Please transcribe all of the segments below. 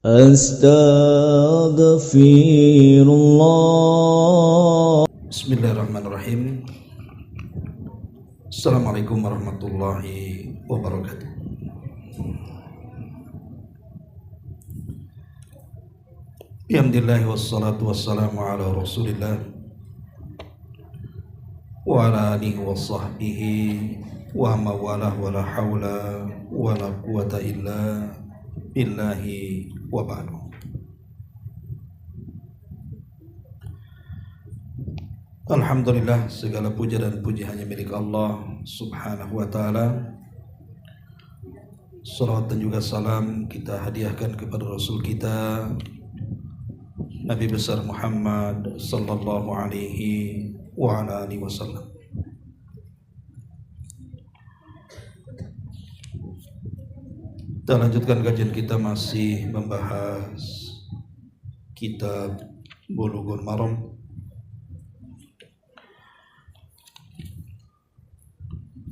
Astaghfirullah. Bismillahirrahmanirrahim. Assalamualaikum warahmatullahi wabarakatuh. Alhamdulillah wassalatu wassalamu ala Rasulillah wa ala alihi wa sahbihi wa mawalah wa la hawla wa la quwata illa billahi wa ba'du. Alhamdulillah, segala puja dan puji hanya milik Allah subhanahu wa ta'ala. Salawat dan juga salam kita hadiahkan kepada Rasul kita Nabi besar Muhammad sallallahu alaihi wa ala alihi wasallam. Kita lanjutkan kajian kita, masih membahas kitab Bulughul Maram,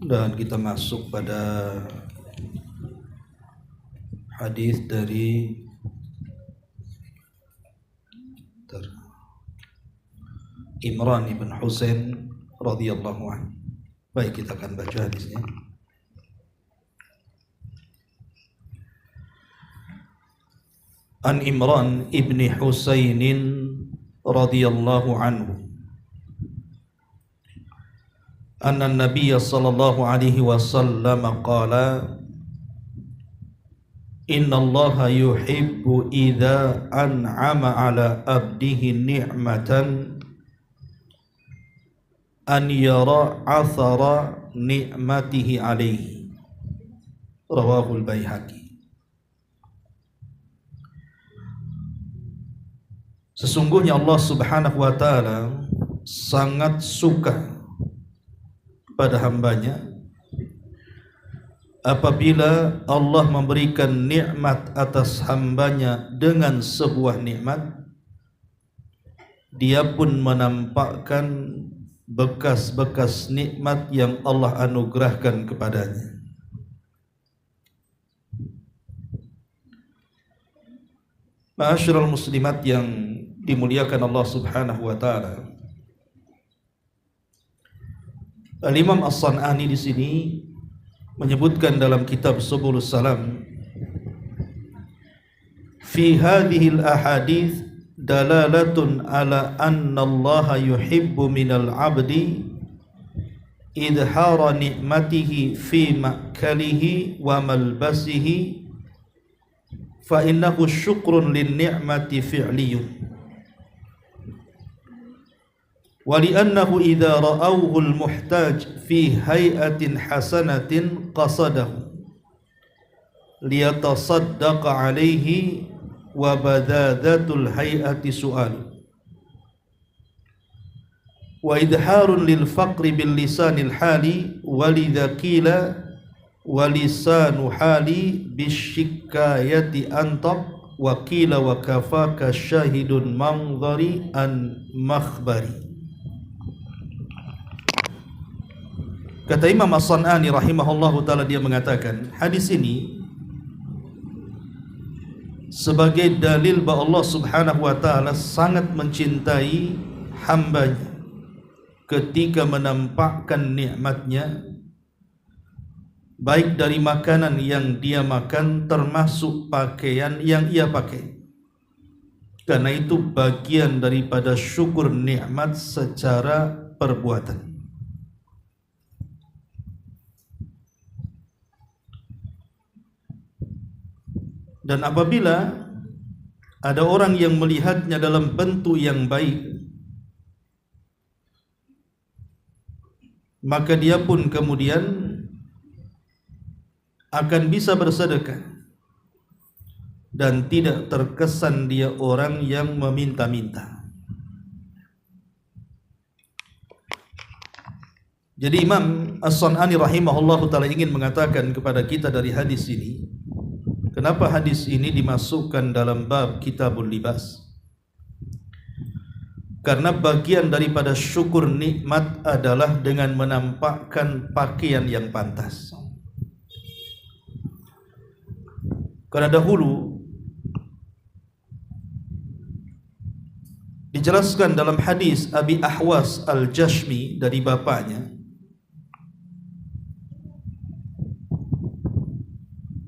dan kita masuk pada hadis dari Imran ibn Husain radhiyallahu anhu. Baik, kita akan baca hadisnya. An Imran ibn Husain radhiyallahu anhu anna an-nabiy sallallahu alaihi wasallam qala inna allaha yuhibbu idza an'ama ala abdihi ni'matan an yara athara ni'matihi alaihi. Rawahul Baihaqi. Sesungguhnya Allah subhanahu wa ta'ala sangat suka pada hambanya apabila Allah memberikan nikmat atas hambanya dengan sebuah nikmat, dia pun menampakkan bekas-bekas nikmat yang Allah anugerahkan kepadanya. Ma'asyiral muslimat yang dimuliakan Allah subhanahu wa ta'ala, Al-Imam As-San'ani di sini menyebutkan dalam kitab Subulus Salam, fi hadhihi al-ahadits dalalatun ala anna Allah yuhibbu minal abdi idhara ni'matihi fi ma'kalihi wa malbasihi fa innahu syukrun lin ni'mati fi'liyun wa li'annahu idha ra'awhu al-muhtaj fi hay'atin hasanatin qasadahu liyatasaddaqa alayhi wa badadatul hay'ati su'al wa idharun lil faqri bil lisanil hali walidha qila wa lisanu hali bisyikayati antab wa qila wa kafaka syahidun manzari an makhbari. Kata Imam As-San'ani rahimahullahu ta'ala, dia mengatakan hadis ini sebagai dalil bahwa Allah subhanahu wa ta'ala sangat mencintai hambanya ketika menampakkan nikmatnya, baik dari makanan yang dia makan termasuk pakaian yang ia pakai, karena itu bagian daripada syukur nikmat secara perbuatan. Dan apabila ada orang yang melihatnya dalam bentuk yang baik, maka dia pun kemudian akan bisa bersedekah dan tidak terkesan dia orang yang meminta-minta. Jadi Imam As-San'ani rahimahullahu ta'ala ingin mengatakan kepada kita dari hadis ini, kenapa hadis ini dimasukkan dalam bab Kitabul Libas? Karena bagian daripada syukur nikmat adalah dengan menampakkan pakaian yang pantas. Karena dahulu Dijelaskan dalam hadis Abi Ahwas Al-Jashmi dari bapaknya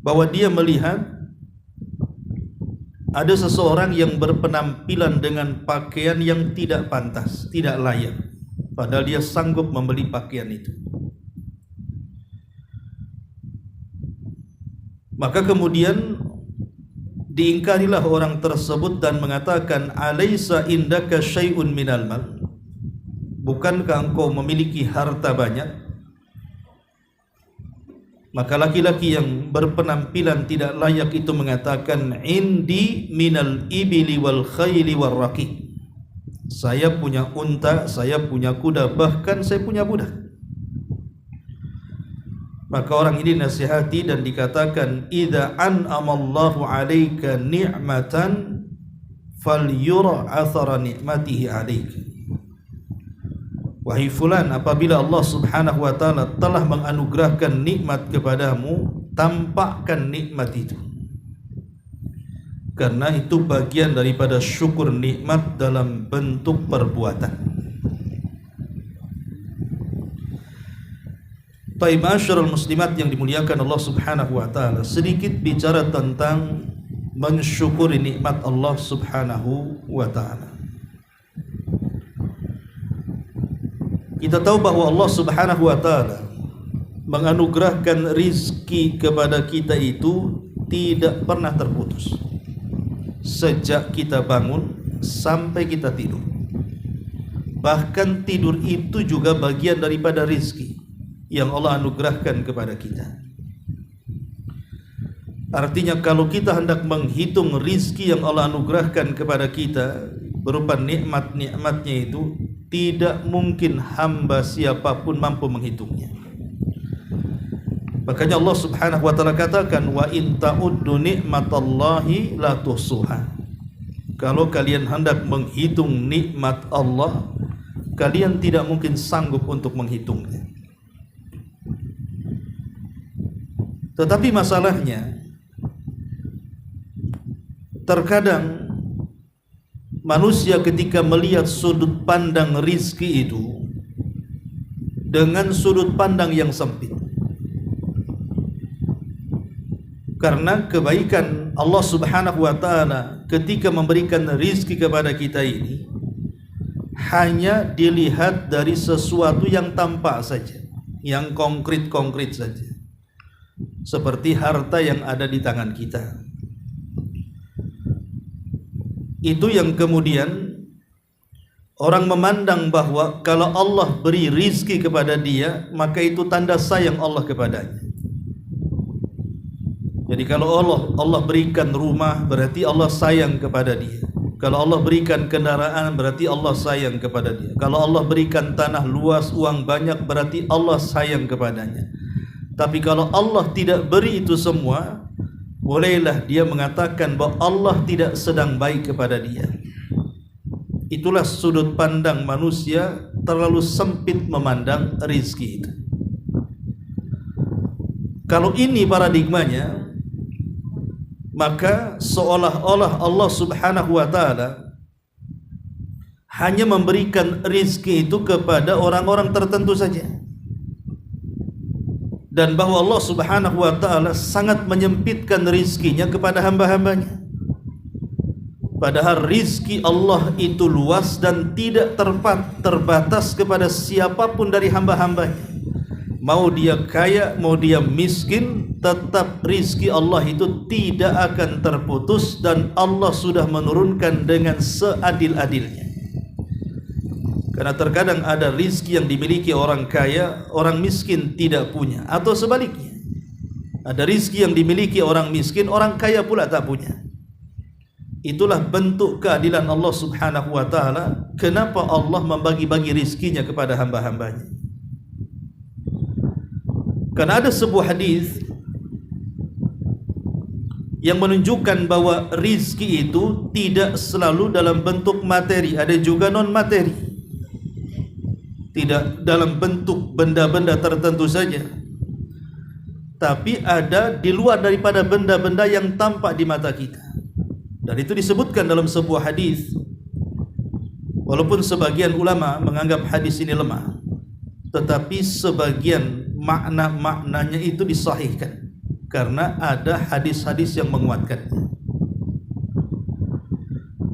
bahwa dia melihat ada seseorang yang berpenampilan dengan pakaian yang tidak pantas, tidak layak, padahal dia sanggup membeli pakaian itu. Maka kemudian diingkarilah orang tersebut dan mengatakan, "Alaisa indaka syai'un minal mal?" Bukankah engkau memiliki harta banyak? Maka laki-laki yang berpenampilan tidak layak itu mengatakan, "Indi minal ibili wal khayli wal raqi." Saya punya unta, saya punya kuda, bahkan saya punya budak. Maka orang ini nasihati dan dikatakan, "Idza an'amallahu 'alaika ni'matan falyura athara ni'matihi 'alaika." Wahai fulan, apabila Allah Subhanahu wa taala telah menganugerahkan nikmat kepadamu, tampakkan nikmat itu. Karena itu bagian daripada syukur nikmat dalam bentuk perbuatan. Baik, ma'asyiral muslimat yang dimuliakan Allah Subhanahu wa taala, sedikit bicara tentang mensyukuri nikmat Allah Subhanahu wa taala. Kita tahu bahwa Allah Subhanahu wa taala menganugerahkan rizki kepada kita itu tidak pernah terputus. Sejak kita bangun sampai kita tidur. Bahkan tidur itu juga bagian daripada rizki yang Allah anugerahkan kepada kita. Artinya kalau kita hendak menghitung rizki yang Allah anugerahkan kepada kita berupa nikmat-nikmatnya itu, tidak mungkin hamba siapapun mampu menghitungnya. Makanya Allah Subhanahu wa taala katakan, "Wa in ta'uddu ni'matallahi la tuhsuha." Kalau kalian hendak menghitung nikmat Allah, kalian tidak mungkin sanggup untuk menghitungnya. Tetapi masalahnya, terkadang manusia ketika melihat sudut pandang rizki itu dengan sudut pandang yang sempit. Karena kebaikan Allah Subhanahu wa taala ketika memberikan rizki kepada kita ini hanya dilihat dari sesuatu yang tampak saja, yang konkret-konkret saja. Seperti harta yang ada di tangan kita. Itu yang kemudian orang memandang bahwa kalau Allah beri rizki kepada dia, maka itu tanda sayang Allah kepadanya. Jadi kalau Allah berikan rumah, berarti Allah sayang kepada dia. Kalau Allah berikan kendaraan, berarti Allah sayang kepada dia. Kalau Allah berikan tanah luas, uang banyak, berarti Allah sayang kepadanya. Tapi kalau Allah tidak beri itu semua, bolehlah dia mengatakan bahwa Allah tidak sedang baik kepada dia. Itulah sudut pandang manusia terlalu sempit memandang rizki itu. Kalau ini paradigmanya, maka seolah-olah Allah Subhanahu wa taala hanya memberikan rizki itu kepada orang-orang tertentu saja. Dan bahwa Allah Subhanahu wa taala sangat menyempitkan rizkinya kepada hamba-hambanya. Padahal rizki Allah itu luas dan tidak terbatas kepada siapapun dari hamba-hambanya. Mau dia kaya, mau dia miskin, tetap rizki Allah itu tidak akan terputus dan Allah sudah menurunkan dengan seadil-adilnya. Karena terkadang ada rizki yang dimiliki orang kaya, orang miskin tidak punya, atau sebaliknya. Ada rizki yang dimiliki orang miskin, orang kaya pula tak punya. Itulah bentuk keadilan Allah Subhanahu wa taala. Kenapa Allah membagi-bagi rizkinya kepada hamba-hambanya? Karena ada sebuah hadis yang menunjukkan bahwa rizki itu tidak selalu dalam bentuk materi, ada juga non materi. Tidak dalam bentuk benda-benda tertentu saja, tapi ada di luar daripada benda-benda yang tampak di mata kita. Dan itu disebutkan dalam sebuah hadis Walaupun sebagian ulama menganggap hadis ini lemah, tetapi sebagian makna-maknanya itu disahihkan karena ada hadis-hadis yang menguatkannya.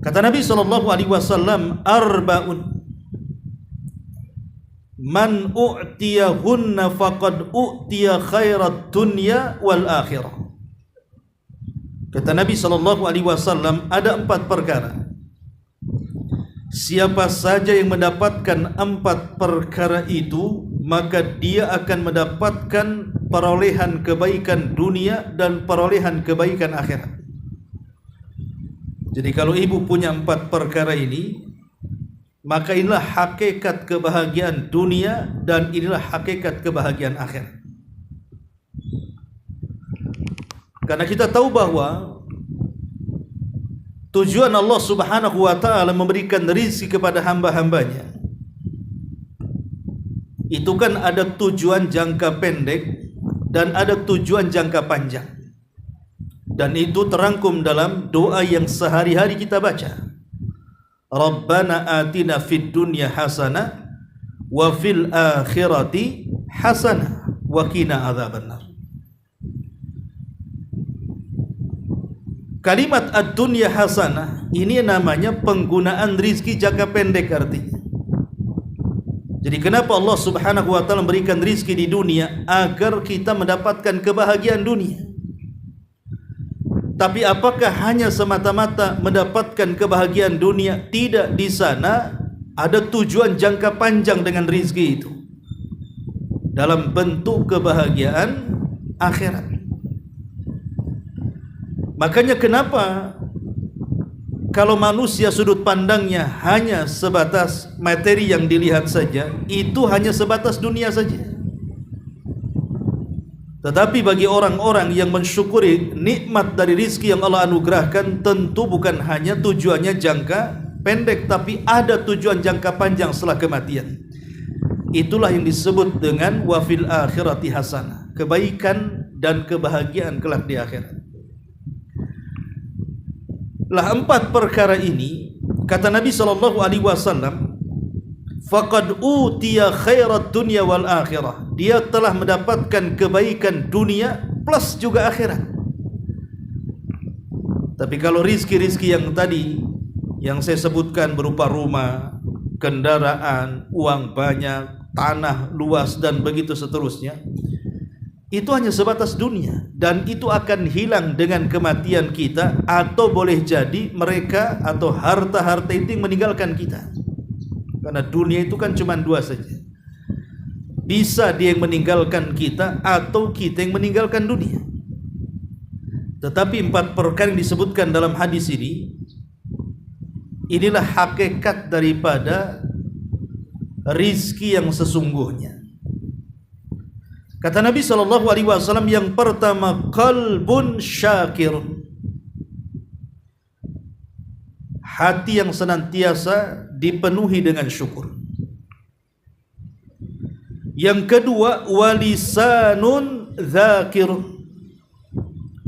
Kata Nabi SAW, arba'un man u'tiyahunna faqad u'tiya khairat dunya wal akhirah. Kata Nabi SAW, ada 4 perkara. Siapa saja yang mendapatkan 4 perkara itu, maka dia akan mendapatkan perolehan kebaikan dunia dan perolehan kebaikan akhirat. Jadi kalau ibu punya 4 perkara ini, maka inilah hakikat kebahagiaan dunia dan inilah hakikat kebahagiaan akhirat. Karena kita tahu bahwa tujuan Allah Subhanahu wa ta'ala memberikan rizki kepada hamba-hambanya, itu kan ada tujuan jangka pendek dan ada tujuan jangka panjang. Dan itu terangkum dalam doa yang sehari-hari kita baca. Rabbana atina fid dunya hasanah wa fil akhirati hasanah wa qina adzabannar. Kalimat ad-dunya hasanah ini namanya penggunaan rizki jangka pendek artinya. Jadi kenapa Allah Subhanahu wa ta'ala memberikan rizki di dunia? Agar kita mendapatkan kebahagiaan dunia. Tapi apakah hanya semata-mata mendapatkan kebahagiaan dunia? Tidak, di sana ada tujuan jangka panjang dengan rizki itu, dalam bentuk kebahagiaan akhirat. Makanya kenapa kalau manusia sudut pandangnya hanya sebatas materi yang dilihat saja, itu hanya sebatas dunia saja. Tetapi bagi orang-orang yang mensyukuri nikmat dari rizki yang Allah anugerahkan, tentu bukan hanya tujuannya jangka pendek, tapi ada tujuan jangka panjang setelah kematian. Itulah yang disebut dengan wafil akhirati hasanah, kebaikan dan kebahagiaan kelak di akhirat. Lah 4 perkara ini, kata Nabi SAW, faqad utiya khairat dunya wal akhirah. Dia telah mendapatkan kebaikan dunia plus juga akhirat. Tapi kalau rizki-rizki yang tadi yang saya sebutkan berupa rumah, kendaraan, uang banyak, tanah luas dan begitu seterusnya, itu hanya sebatas dunia, dan itu akan hilang dengan kematian kita, atau boleh jadi mereka atau harta-harta itu yang meninggalkan kita. Karena dunia itu kan cuma 2 saja. Bisa dia yang meninggalkan kita atau kita yang meninggalkan dunia. Tetapi 4 perkara yang disebutkan dalam hadis ini, inilah hakikat daripada rizki yang sesungguhnya. Kata Nabi SAW, yang pertama, qalbun syakir, hati yang senantiasa dipenuhi dengan syukur. Yang kedua, walisanun dzakir,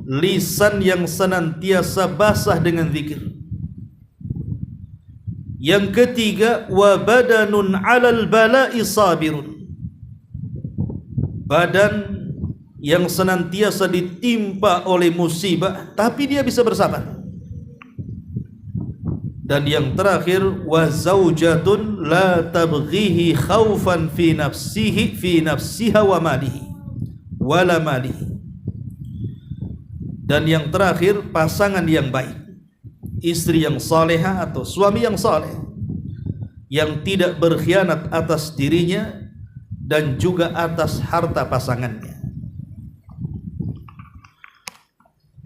lisan yang senantiasa basah dengan zikir. Yang ketiga, wa badanun 'alal bala'i sabirun, badan yang senantiasa ditimpa oleh musibah tapi dia bisa bersabar. Dan yang terakhir, wa zaujatun la tabghihi khaufan fi nafsiha wa malihi wala malihi. Dan yang terakhir, pasangan yang baik, istri yang salehah atau suami yang saleh, yang tidak berkhianat atas dirinya dan juga atas harta pasangannya.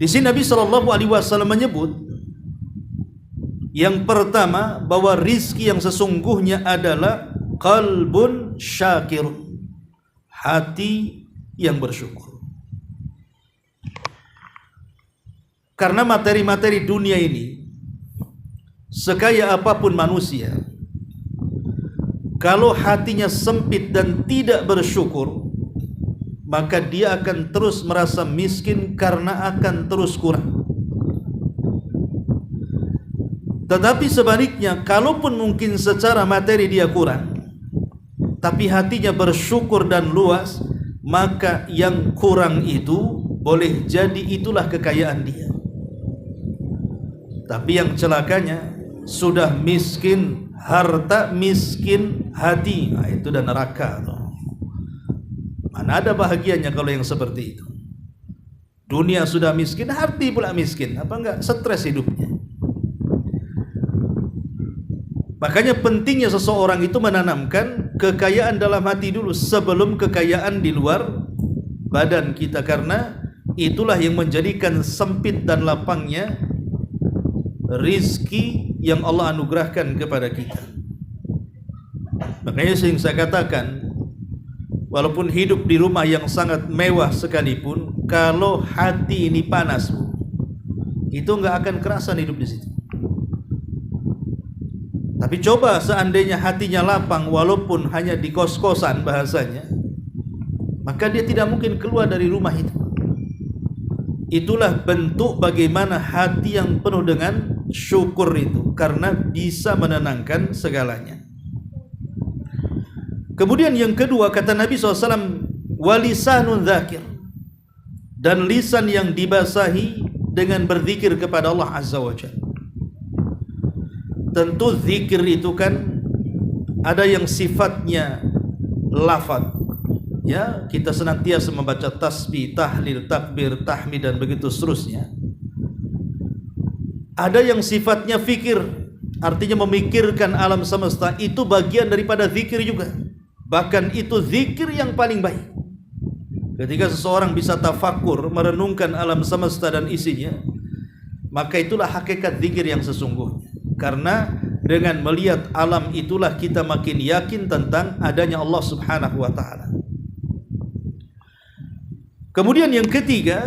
Di sini Nabi SAW menyebut yang pertama bahwa rizki yang sesungguhnya adalah qalbun syakir, hati yang bersyukur. Karena materi-materi dunia ini, sekaya apapun manusia, kalau hatinya sempit dan tidak bersyukur, maka dia akan terus merasa miskin karena akan terus kurang. Tetapi sebaliknya, kalaupun mungkin secara materi dia kurang, tapi hatinya bersyukur dan luas, maka yang kurang itu boleh jadi itulah kekayaan dia. Tapi yang celakanya, sudah miskin harta, miskin hati, nah, itu dan neraka tuh. Mana ada bahagianya kalau yang seperti itu. Dunia sudah miskin, hati pula miskin, apa enggak stres hidupnya. Makanya pentingnya seseorang itu menanamkan kekayaan dalam hati dulu sebelum kekayaan di luar badan kita, karena itulah yang menjadikan sempit dan lapangnya rizki yang Allah anugerahkan kepada kita. Makanya sering saya katakan, walaupun hidup di rumah yang sangat mewah sekalipun, kalau hati ini panas, itu enggak akan kerasan hidup di situ. Tapi coba seandainya hatinya lapang, walaupun hanya di kos-kosan bahasanya, maka dia tidak mungkin keluar dari rumah itu. Itulah bentuk bagaimana hati yang penuh dengan syukur itu, karena bisa menenangkan segalanya. Kemudian yang kedua, kata Nabi SAW, walisanun dzakir, dan lisan yang dibasahi dengan berzikir kepada Allah Azza wa Jalla. Tentu zikir itu kan ada yang sifatnya lafaz, ya, kita senantiasa membaca tasbih, tahlil, takbir, tahmid dan begitu seterusnya. Ada yang sifatnya fikir, artinya memikirkan alam semesta, itu bagian daripada zikir juga. Bahkan itu zikir yang paling baik. Ketika seseorang bisa tafakur, merenungkan alam semesta dan isinya, maka itulah hakikat zikir yang sesungguhnya. Karena dengan melihat alam itulah kita makin yakin tentang adanya Allah Subhanahu wa ta'ala. Kemudian yang ketiga,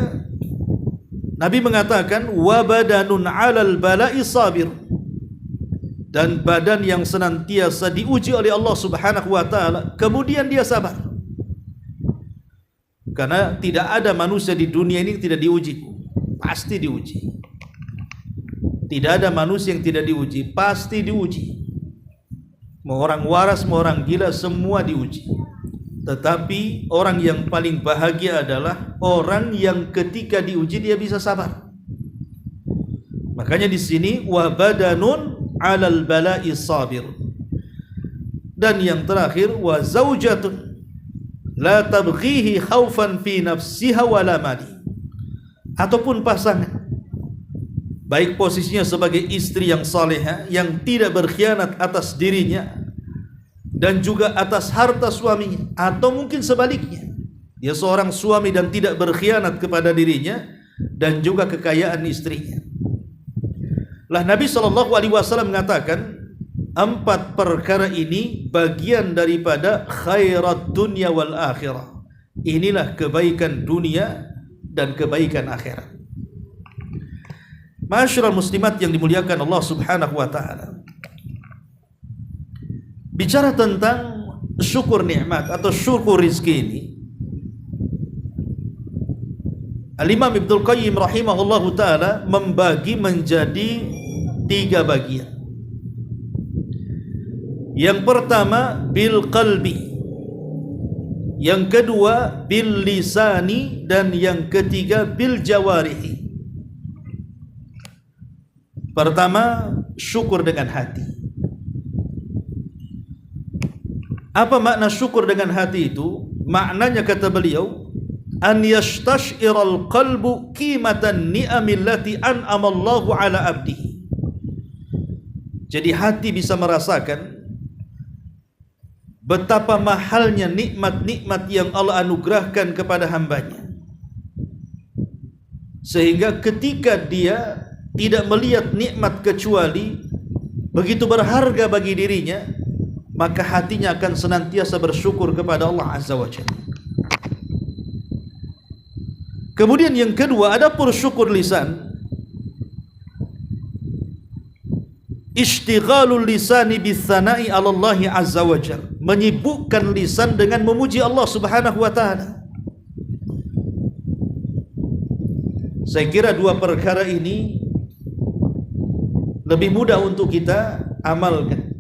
Nabi mengatakan wa badanun 'alal bala'i sabir, dan badan yang senantiasa diuji oleh Allah Subhanahu wa ta'ala, kemudian dia sabar. Karena tidak ada manusia di dunia ini yang tidak diuji, pasti diuji. Tidak ada manusia yang tidak diuji, pasti diuji. Mau orang waras, mau orang gila, semua diuji. Tetapi orang yang paling bahagia adalah orang yang ketika diuji dia bisa sabar. Makanya di sini wa badanun 'alal bala'i sabir. Dan yang terakhir wa zaujatun la tabghihi khaufan fi nafsiha wala mali. Ataupun pasangan, baik posisinya sebagai istri yang salehah, yang tidak berkhianat atas dirinya dan juga atas harta suaminya, atau mungkin sebaliknya, dia seorang suami dan tidak berkhianat kepada dirinya dan juga kekayaan istrinya. Lah Nabi SAW mengatakan 4 perkara ini bagian daripada khairat dunya wal akhirah. Inilah kebaikan dunia dan kebaikan akhirat. Masyarul muslimat yang dimuliakan Allah Subhanahu wa ta'ala, bicara tentang syukur nikmat atau syukur rizki ini, Al-Imam Ibnul Qayyim rahimahullahu ta'ala membagi menjadi 3 bagian. Yang pertama bil qalbi, yang kedua bil lisani, dan yang ketiga bil jawarihi. Pertama, syukur dengan hati. Apa makna syukur dengan hati itu? Maknanya kata beliau, an yastashiral qalbu qimatan ni'amillati an'ama Allahu ala abdihi. Jadi hati bisa merasakan betapa mahalnya nikmat-nikmat yang Allah anugerahkan kepada hambanya, sehingga ketika dia tidak melihat nikmat kecuali begitu berharga bagi dirinya, maka hatinya akan senantiasa bersyukur kepada Allah Azza wa Jalla. Kemudian yang kedua, ada pun syukur lisan, ishtighalul lisani bitsana'i 'ala Allah Azza wa Jalla, menyibukkan lisan dengan memuji Allah Subhanahu wa ta'ala. Saya kira 2 perkara ini lebih mudah untuk kita amalkan.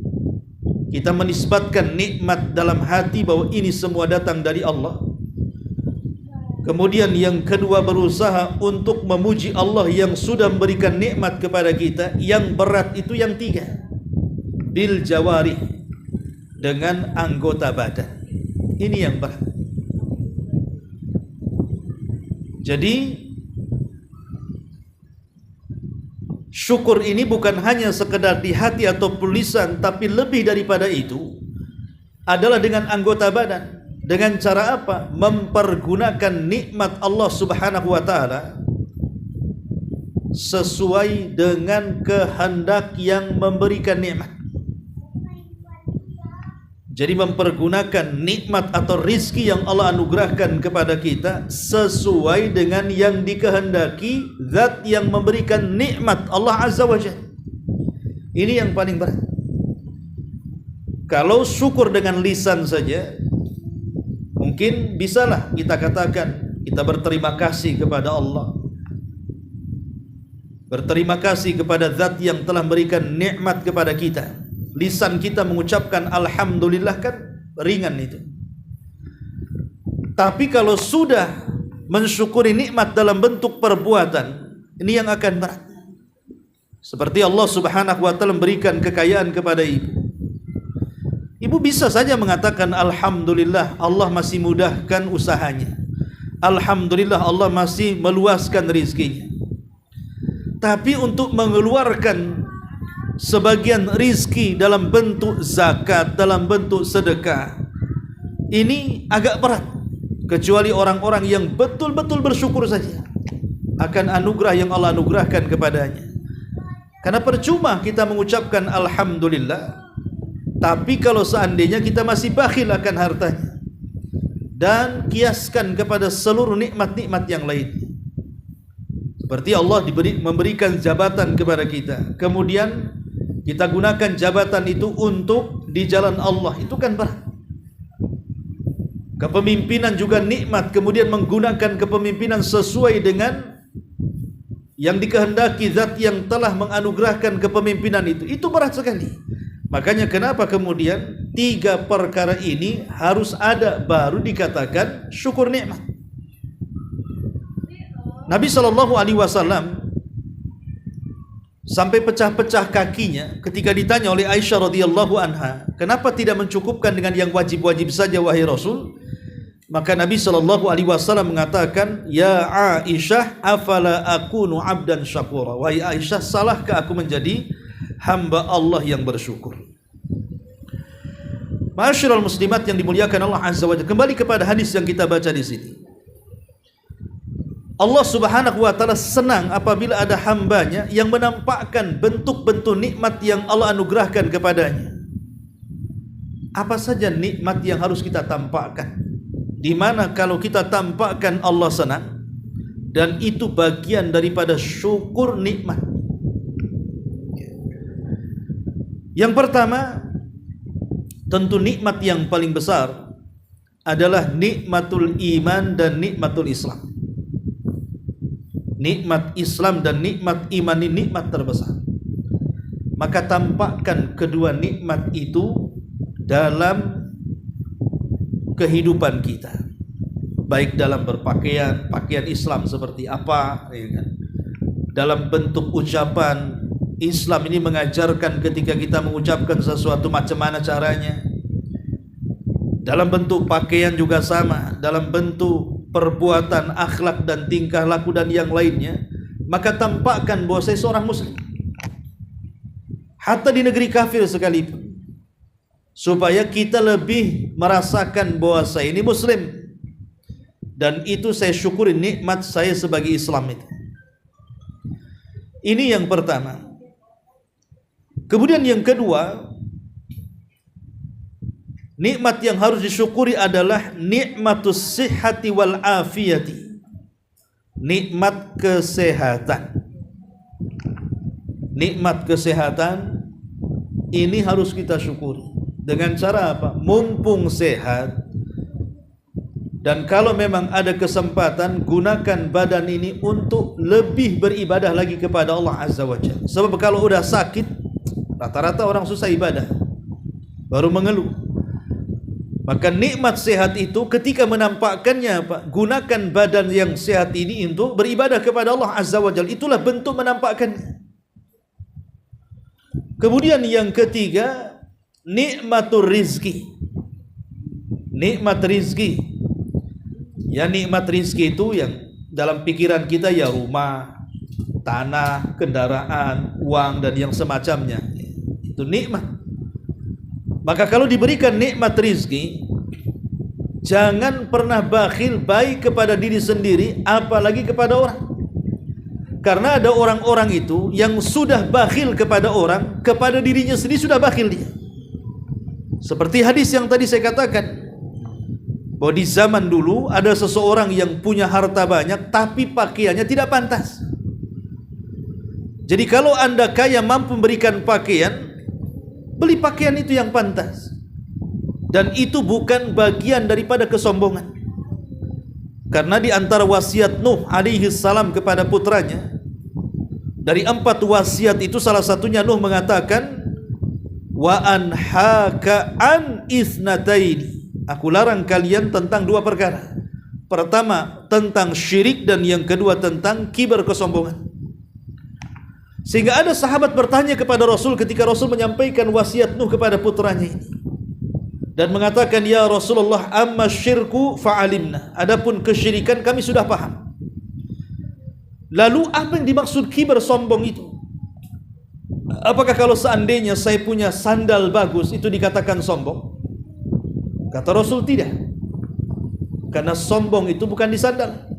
Kita menisbatkan nikmat dalam hati bahwa ini semua datang dari Allah. Kemudian yang kedua, berusaha untuk memuji Allah yang sudah memberikan nikmat kepada kita. Yang berat itu yang tiga, bil jawarih, dengan anggota badan. Ini yang berat. Jadi syukur ini bukan hanya sekedar di hati atau lisan, tapi lebih daripada itu adalah dengan anggota badan. Dengan cara apa? Mempergunakan nikmat Allah Subhanahu wa taala sesuai dengan kehendak yang memberikan nikmat. Jadi mempergunakan nikmat atau rizki yang Allah anugerahkan kepada kita sesuai dengan yang dikehendaki zat yang memberikan nikmat, Allah Azza wa Jalla. Ini yang paling berat. Kalau syukur dengan lisan saja, mungkin bisalah kita katakan kita berterima kasih kepada Allah, berterima kasih kepada zat yang telah memberikan nikmat kepada kita. Lisan kita mengucapkan alhamdulillah, kan ringan itu. Tapi kalau sudah mensyukuri nikmat dalam bentuk perbuatan, ini yang akan berat. Seperti Allah Subhanahu wa taala memberikan kekayaan kepada ibu. Ibu bisa saja mengatakan alhamdulillah, Allah masih mudahkan usahanya. Alhamdulillah, Allah masih meluaskan rizkinya. Tapi untuk mengeluarkan sebagian rizki dalam bentuk zakat, dalam bentuk sedekah, ini agak berat. Kecuali orang-orang yang betul-betul bersyukur saja akan anugerah yang Allah anugerahkan kepadanya. Karena percuma kita mengucapkan alhamdulillah, tapi kalau seandainya kita masih bakhil akan hartanya dan kiaskan kepada seluruh nikmat-nikmat yang lain. Seperti Allah memberikan jabatan kepada kita, kemudian kita gunakan jabatan itu untuk di jalan Allah, itu kan berat. Kepemimpinan juga nikmat, kemudian menggunakan kepemimpinan sesuai dengan yang dikehendaki zat yang telah menganugerahkan kepemimpinan itu berat sekali. Makanya kenapa kemudian tiga perkara ini harus ada baru dikatakan syukur nikmat. Nabi SAW sampai pecah-pecah kakinya ketika ditanya oleh Aisyah radhiyallahu anha, kenapa tidak mencukupkan dengan yang wajib-wajib saja wahai Rasul? Maka Nabi SAW mengatakan, ya Aisyah, afala akunu abdan syakura. Wahai Aisyah, salahkah aku menjadi hamba Allah yang bersyukur? Ma'asyiral muslimat yang dimuliakan Allah Azza wa Jalla, kembali kepada hadis yang kita baca di sini. Allah Subhanahu wa taala senang apabila ada hambanya yang menampakkan bentuk-bentuk nikmat yang Allah anugerahkan kepadanya. Apa saja nikmat yang harus kita tampakkan? Di mana kalau kita tampakkan Allah senang, dan itu bagian daripada syukur nikmat. Yang pertama, tentu nikmat yang paling besar adalah nikmatul iman dan nikmatul Islam. Nikmat Islam dan nikmat iman ini nikmat terbesar. Maka tampakkan kedua nikmat itu dalam kehidupan kita, baik dalam berpakaian, pakaian Islam seperti apa, ya kan? Dalam bentuk ucapan, Islam ini mengajarkan ketika kita mengucapkan sesuatu macam mana caranya. Dalam bentuk pakaian juga sama, dalam bentuk perbuatan, akhlak dan tingkah laku dan yang lainnya. Maka tampakkan bahwa saya seorang muslim, hatta di negeri kafir sekalipun, supaya kita lebih merasakan bahwa saya ini muslim, dan itu saya syukuri nikmat saya sebagai Islam itu. Ini yang pertama. Kemudian yang kedua, nikmat yang harus disyukuri adalah nikmatus sihhati wal afiyati. Nikmat kesehatan. Nikmat kesehatan ini harus kita syukuri. Dengan cara apa? Mumpung sehat, Dan kalau memang ada kesempatan, gunakan badan ini untuk lebih beribadah lagi kepada Allah Azza wa Jalla. Sebab kalau udah sakit, rata-rata orang susah ibadah, baru mengeluh. Maka nikmat sehat itu ketika menampakkannya, Pak, gunakan badan yang sehat ini untuk beribadah kepada Allah Azza wa Jalla. Itulah bentuk menampakkannya. Kemudian yang ketiga, nikmatur rizki. Nikmat rizki. Ya, nikmat rizki itu yang dalam pikiran kita ya rumah, tanah, kendaraan, uang dan yang semacamnya. Itu nikmat. Maka kalau diberikan nikmat rizki, jangan pernah bakhil baik kepada diri sendiri apalagi kepada orang. Karena ada orang-orang itu yang sudah bakhil kepada orang, kepada dirinya sendiri sudah bakhil dia. Seperti hadis yang tadi saya katakan, bahwa di zaman dulu ada seseorang yang punya harta banyak tapi pakaiannya tidak pantas. Jadi kalau Anda kaya mampu memberikan pakaian, beli pakaian itu yang pantas. Dan itu bukan bagian daripada kesombongan. Karena di antara wasiat Nuh alaihi salam kepada putranya, dari 4 wasiat itu salah satunya Nuh mengatakan, wa anhaka an isnataini. Aku larang kalian tentang 2 perkara. Pertama tentang syirik, dan yang kedua tentang kibar, kesombongan. Sehingga ada sahabat bertanya kepada Rasul ketika Rasul menyampaikan wasiat Nuh kepada putranya ini, dan mengatakan, ya Rasulullah, amma syirku fa'alimna. Adapun kesyirikan kami sudah paham. Lalu apa yang dimaksud kibar, sombong itu? Apakah kalau seandainya saya punya sandal bagus itu dikatakan sombong? Kata Rasul, tidak. Karena sombong itu bukan di sandal.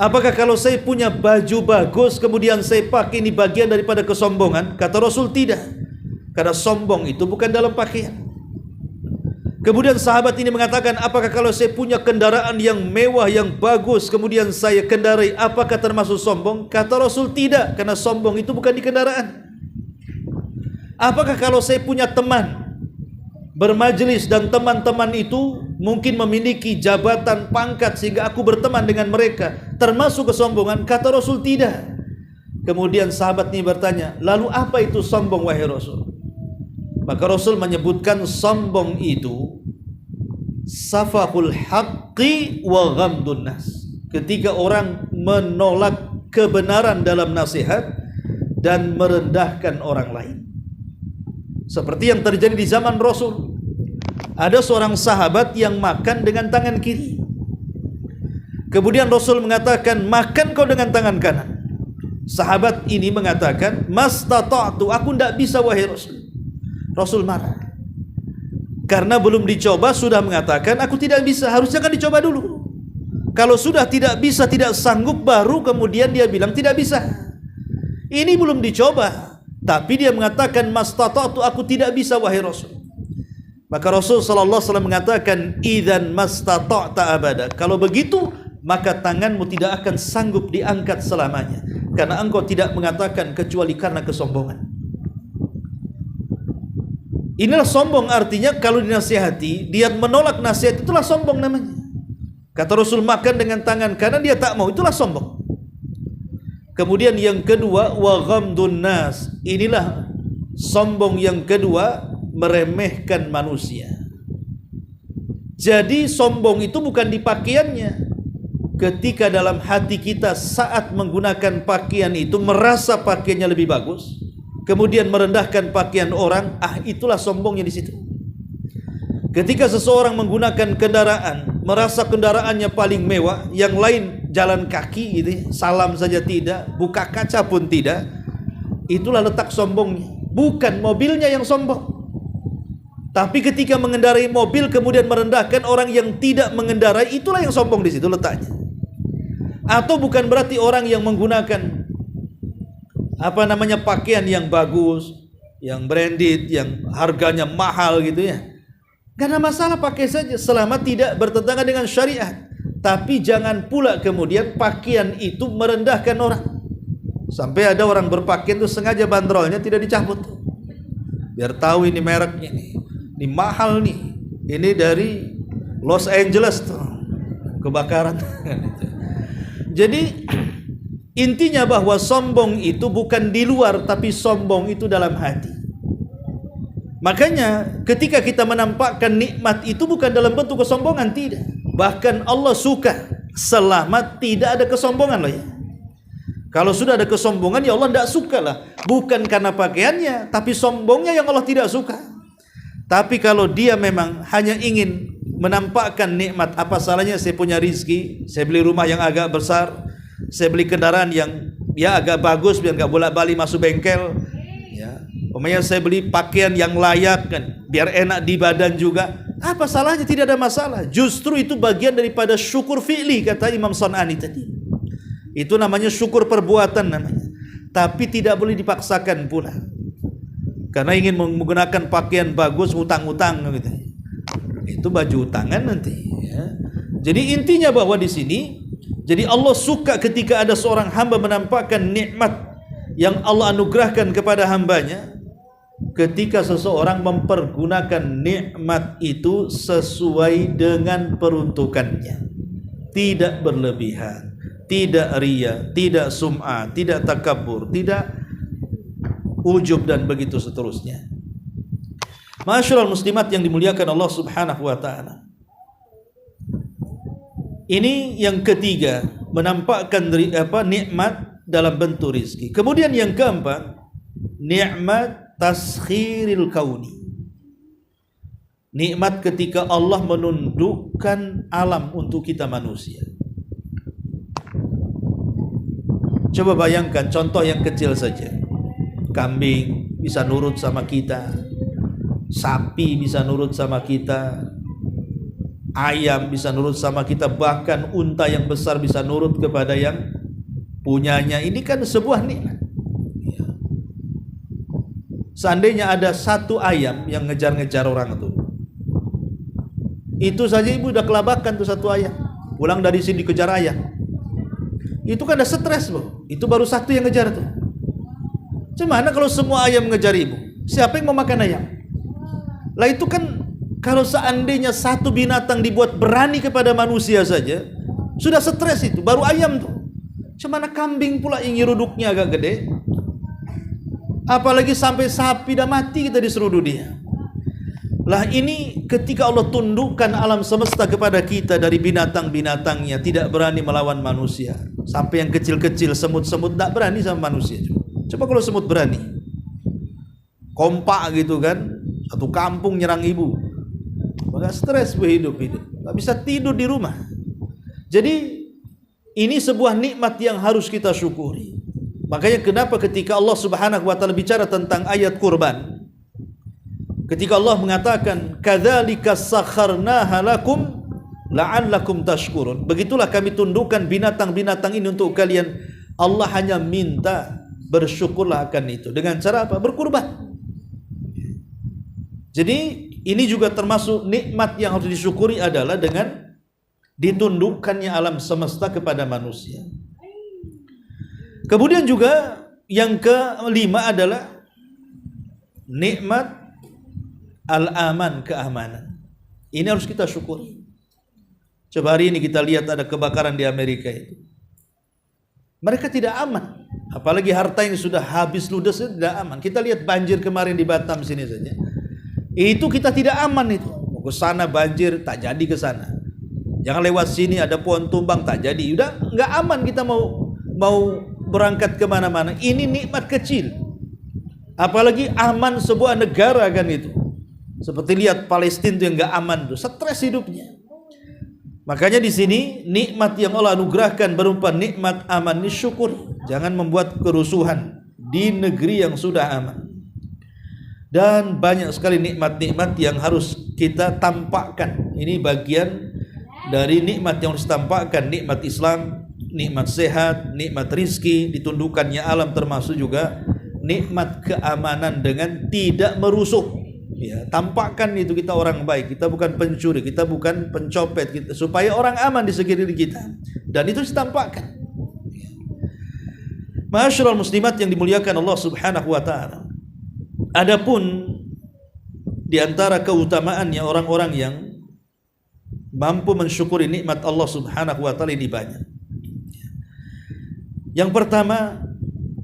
Apakah kalau saya punya baju bagus kemudian saya pakai, ini bagian daripada kesombongan? Kata Rasul, tidak. Karena sombong itu bukan dalam pakaian. Kemudian sahabat ini mengatakan, apakah kalau saya punya kendaraan yang mewah, yang bagus, kemudian saya kendarai, apakah termasuk sombong? Kata Rasul, tidak. Karena sombong itu bukan di kendaraan. Apakah kalau saya punya teman bermajelis dan teman-teman itu mungkin memiliki jabatan, pangkat sehingga aku berteman dengan mereka, termasuk kesombongan? Kata Rasul, tidak. Kemudian sahabat ini bertanya, lalu apa itu sombong wahai Rasul? Maka Rasul menyebutkan sombong itu safahul haqqi wa ghamdun nas. Ketika orang menolak kebenaran dalam nasihat dan merendahkan orang lain. Seperti yang terjadi di zaman Rasul. Ada seorang sahabat yang makan dengan tangan kiri. Kemudian Rasul mengatakan, makan kau dengan tangan kanan. Sahabat ini mengatakan, mastata'tu, aku tidak bisa wahai Rasul. Rasul marah. Karena belum dicoba sudah mengatakan, aku tidak bisa. Harusnya kan dicoba dulu. Kalau sudah tidak bisa, tidak sanggup, baru kemudian dia bilang tidak bisa. Ini belum dicoba, tapi dia mengatakan, mastata'tu, aku tidak bisa wahai Rasul. Maka Rasul sallallahu alaihi wasallam mengatakan, idzan mastata'ta abada. Kalau begitu, maka tanganmu tidak akan sanggup diangkat selamanya, karena engkau tidak mengatakan kecuali karena kesombongan. Inilah sombong, artinya kalau dinasihati dia menolak nasihat, itulah sombong namanya. Kata Rasul, makan dengan tangan kanan dia tak mau, itulah sombong. Kemudian yang kedua, wa ghamdun nas. Inilah sombong yang kedua, meremehkan manusia. Jadi sombong itu bukan di pakaiannya. Ketika dalam hati kita saat menggunakan pakaian itu merasa pakaiannya lebih bagus, kemudian merendahkan pakaian orang, itulah sombongnya di situ. Ketika seseorang menggunakan kendaraan, merasa kendaraannya paling mewah, yang lain jalan kaki gitu, salam saja tidak, buka kaca pun tidak, itulah letak sombongnya. Bukan mobilnya yang sombong. Tapi ketika mengendarai mobil kemudian merendahkan orang yang tidak mengendarai, itulah yang sombong di situ letaknya. Atau bukan berarti orang yang menggunakan pakaian yang bagus, yang branded, yang harganya mahal gitu ya. Gak ada masalah, pakai saja selama tidak bertentangan dengan syariat. Tapi jangan pula kemudian pakaian itu merendahkan orang. Sampai ada orang berpakaian itu sengaja bandrolnya tidak dicabut, biar tahu ini mereknya nih. Ini mahal nih, ini dari Los Angeles tuh. kebakaran. Jadi intinya bahwa sombong itu bukan di luar, tapi sombong itu dalam hati. Makanya ketika kita menampakkan nikmat itu bukan dalam bentuk kesombongan, tidak. Bahkan Allah suka selama tidak ada kesombongan loh ya. Kalau sudah ada kesombongan ya Allah tidak suka lah. Bukan karena pakaiannya, tapi sombongnya yang Allah tidak suka. Tapi kalau dia memang hanya ingin menampakkan nikmat, apa salahnya saya punya rizki, saya beli rumah yang agak besar, saya beli kendaraan yang ya agak bagus biar nggak bolak-balik masuk bengkel, ya. Umpamanya saya beli pakaian yang layak kan, biar enak di badan juga. Apa salahnya? Tidak ada masalah. Justru itu bagian daripada syukur fi'li, kata Imam San'ani tadi. Itu namanya syukur perbuatan namanya. Tapi tidak boleh dipaksakan pula. Karena ingin menggunakan pakaian bagus, hutang-hutang gitu. Itu baju utangan nanti. Ya. Jadi intinya bahwa di sini, jadi Allah suka ketika ada seorang hamba menampakkan nikmat yang Allah anugerahkan kepada hambanya. Ketika seseorang mempergunakan nikmat itu sesuai dengan peruntukannya, tidak berlebihan, tidak riya, tidak sum'ah, tidak takabur, tidak ujub dan begitu seterusnya. Ma'asyiral muslimat yang dimuliakan Allah Subhanahu wa taala. Ini yang ketiga, menampakkan nikmat dalam bentuk rizki. Kemudian yang keempat, nikmat taskhiril kauni. Nikmat ketika Allah menundukkan alam untuk kita manusia. Coba bayangkan contoh yang kecil saja. Kambing bisa nurut sama kita, sapi bisa nurut sama kita, ayam bisa nurut sama kita, bahkan unta yang besar bisa nurut kepada yang punyanya. Ini kan sebuah nikmat. Seandainya ada satu ayam yang ngejar-ngejar orang itu saja ibu udah kelabakan tuh satu ayam. Pulang dari sini dikejar ayam. Itu kan ada stres, Bu. Itu baru satu yang ngejar tuh. Gimana kalau semua ayam ngejar ibu? Siapa yang mau makan ayam? Lah itu kan kalau seandainya satu binatang dibuat berani kepada manusia saja, sudah stres itu, baru ayam tuh. Gimana kambing pula yang nyeruduknya agak gede? Apalagi sampai sapi dah mati kita diseruduk dia. Lah ini ketika Allah tundukkan alam semesta kepada kita dari binatang-binatangnya, tidak berani melawan manusia. Sampai yang kecil-kecil, semut-semut tak berani sama manusia. Coba kalau semut berani, kompak gitu kan, satu kampung nyerang ibu, maka stres hidup, tak bisa tidur di rumah. Jadi ini sebuah nikmat yang harus kita syukuri. Makanya kenapa ketika Allah Subhanahu wa taala bicara tentang ayat kurban, ketika Allah mengatakan kadzalika sakharnaha lakum la'allakum tashkurun, begitulah kami tundukkan binatang-binatang ini untuk kalian. Allah hanya minta bersyukurlah akan itu. Dengan cara apa? Berkurban. Jadi ini juga termasuk nikmat yang harus disyukuri, adalah dengan ditundukkannya alam semesta kepada manusia. Kemudian juga yang kelima adalah nikmat al-aman, keamanan. Ini harus kita syukuri. Coba hari ini kita lihat ada kebakaran di Amerika itu. Mereka tidak aman. Apalagi harta yang sudah habis ludes itu tidak aman. Kita lihat banjir kemarin di Batam sini saja. Itu kita tidak aman itu. Mau ke sana banjir, tak jadi ke sana. Jangan lewat sini ada pohon tumbang, tak jadi. Udah nggak aman kita mau berangkat kemana-mana. Ini nikmat kecil. Apalagi aman sebuah negara kan itu. Seperti lihat Palestina itu yang nggak aman tuh, stres hidupnya. Makanya di sini nikmat yang Allah anugerahkan berupa nikmat aman ini syukur. Jangan membuat kerusuhan di negeri yang sudah aman. Dan banyak sekali nikmat-nikmat yang harus kita tampakkan. Ini bagian dari nikmat yang harus ditampakkan. Nikmat Islam, nikmat sehat, nikmat rizki, ditundukkannya alam, termasuk juga nikmat keamanan dengan tidak merusuh. Ya, tampakkan itu kita orang baik, kita bukan pencuri, kita bukan pencopet, kita, supaya orang aman di sekeliling kita. Dan itu ditampakkan. Ma'asyiral muslimat yang dimuliakan Allah Subhanahu wa taala. Adapun di antara keutamaannya orang-orang yang mampu mensyukuri nikmat Allah Subhanahu wa taala ini banyak. Yang pertama,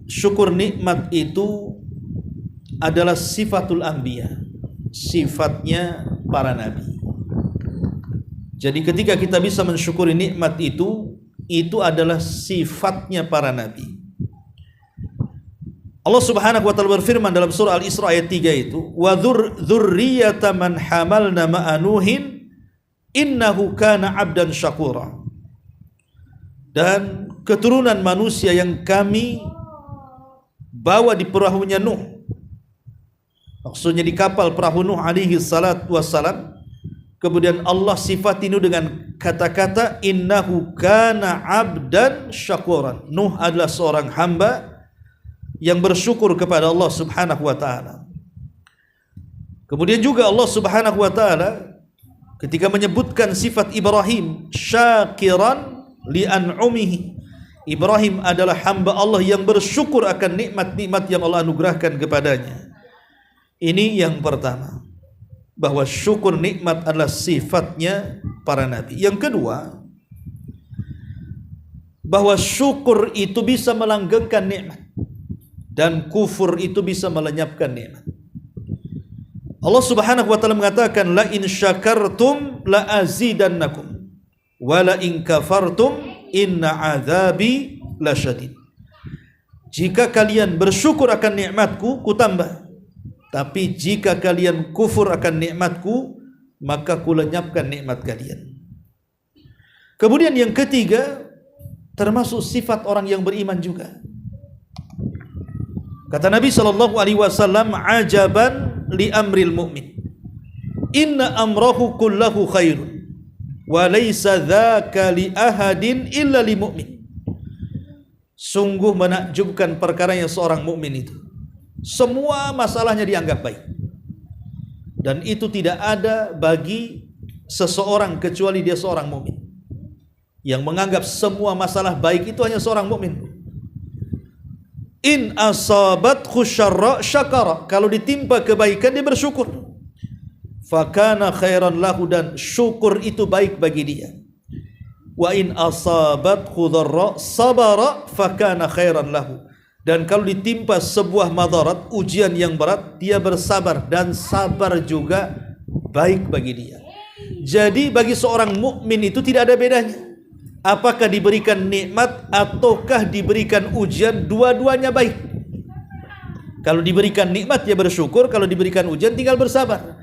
syukur nikmat itu adalah sifatul anbiya, sifatnya para nabi. Jadi ketika kita bisa mensyukuri nikmat itu adalah sifatnya para nabi. Allah Subhanahu wa taala berfirman dalam surah Al-Isra ayat 3 itu, wa dzurriyyata man hamalna ma'a Nuhin innahu kana 'abdan syakura. Dan keturunan manusia yang kami bawa di perahunya Nuh, maksudnya di kapal perahu Nuh alaihi salatu wassalam, kemudian Allah sifati Nuh dengan kata-kata innahu kana 'abdan syakuran. Nuh adalah seorang hamba yang bersyukur kepada Allah Subhanahu wa taala. Kemudian juga Allah Subhanahu wa taala ketika menyebutkan sifat Ibrahim, syakiran li an'umihi. Ibrahim adalah hamba Allah yang bersyukur akan nikmat-nikmat yang Allah anugerahkan kepadanya. Ini yang pertama, bahwa syukur nikmat adalah sifatnya para nabi. Yang kedua, bahwa syukur itu bisa melanggengkan nikmat dan kufur itu bisa melenyapkan nikmat. Allah Subhanahu wa taala mengatakan, la in syakartum la azidannakum wa la in kafartum inna azabi lasyadid. Jika kalian bersyukur akan nikmatku, ku tambah. Tapi jika kalian kufur akan nikmatku, maka ku lenyapkan nikmat kalian. Kemudian yang ketiga, termasuk sifat orang yang beriman juga. Kata Nabi SAW, ajaban li amril mu'min, inna amrahu kullahu khairun, wa laysa dhaka li ahadin illa li mu'min. Sungguh menakjubkan perkaranya seorang mukmin itu, semua masalahnya dianggap baik, dan itu tidak ada bagi seseorang kecuali dia seorang mukmin. Yang menganggap semua masalah baik itu hanya seorang mukmin. In asabathu syarra syakara, kalau ditimpa kebaikan dia bersyukur. Fakana khairan lahu, dan syukur itu baik bagi dia. Wa in asabathu dharra sabara fakana khairan lahu, dan kalau ditimpa sebuah madarat, ujian yang berat, dia bersabar, dan sabar juga baik bagi dia. Jadi bagi seorang mukmin itu tidak ada bedanya apakah diberikan nikmat ataukah diberikan ujian, dua-duanya baik. Kalau diberikan nikmat dia bersyukur, kalau diberikan ujian tinggal bersabar.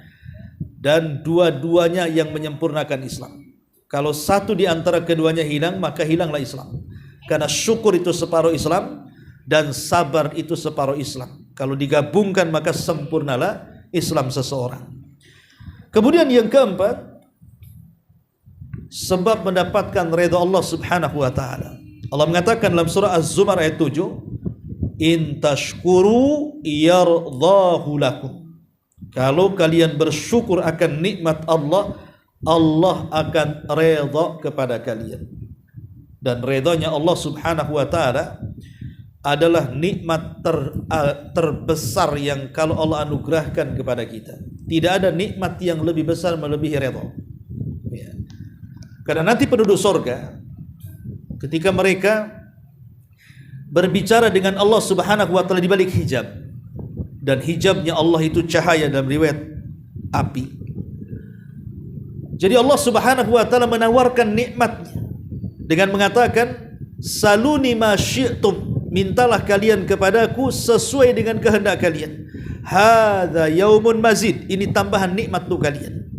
Dan dua-duanya yang menyempurnakan Islam. Kalau satu di antara keduanya hilang, maka hilanglah Islam. Karena syukur itu separuh Islam dan sabar itu separuh Islam. Kalau digabungkan maka sempurnalah Islam seseorang. Kemudian yang keempat, sebab mendapatkan redha Allah Subhanahu wa taala. Allah mengatakan dalam surah Az-Zumar ayat 7, in tashkuru yardhahu lakum. Kalau kalian bersyukur akan nikmat Allah, Allah akan redha kepada kalian. Dan redhanya Allah Subhanahu wa taala adalah nikmat terbesar yang kalau Allah anugerahkan kepada kita. Tidak ada nikmat yang lebih besar melebihi redha. Ya. Karena nanti penduduk surga ketika mereka berbicara dengan Allah Subhanahu wa taala di balik hijab, dan hijabnya Allah itu cahaya dalam riwayat api. Jadi Allah Subhanahu wa taala menawarkan nikmatnya dengan mengatakan, saluni ma syi'tum, mintalah kalian kepadaku sesuai dengan kehendak kalian. Hadza yaumun mazid, ini tambahan nikmat untuk kalian.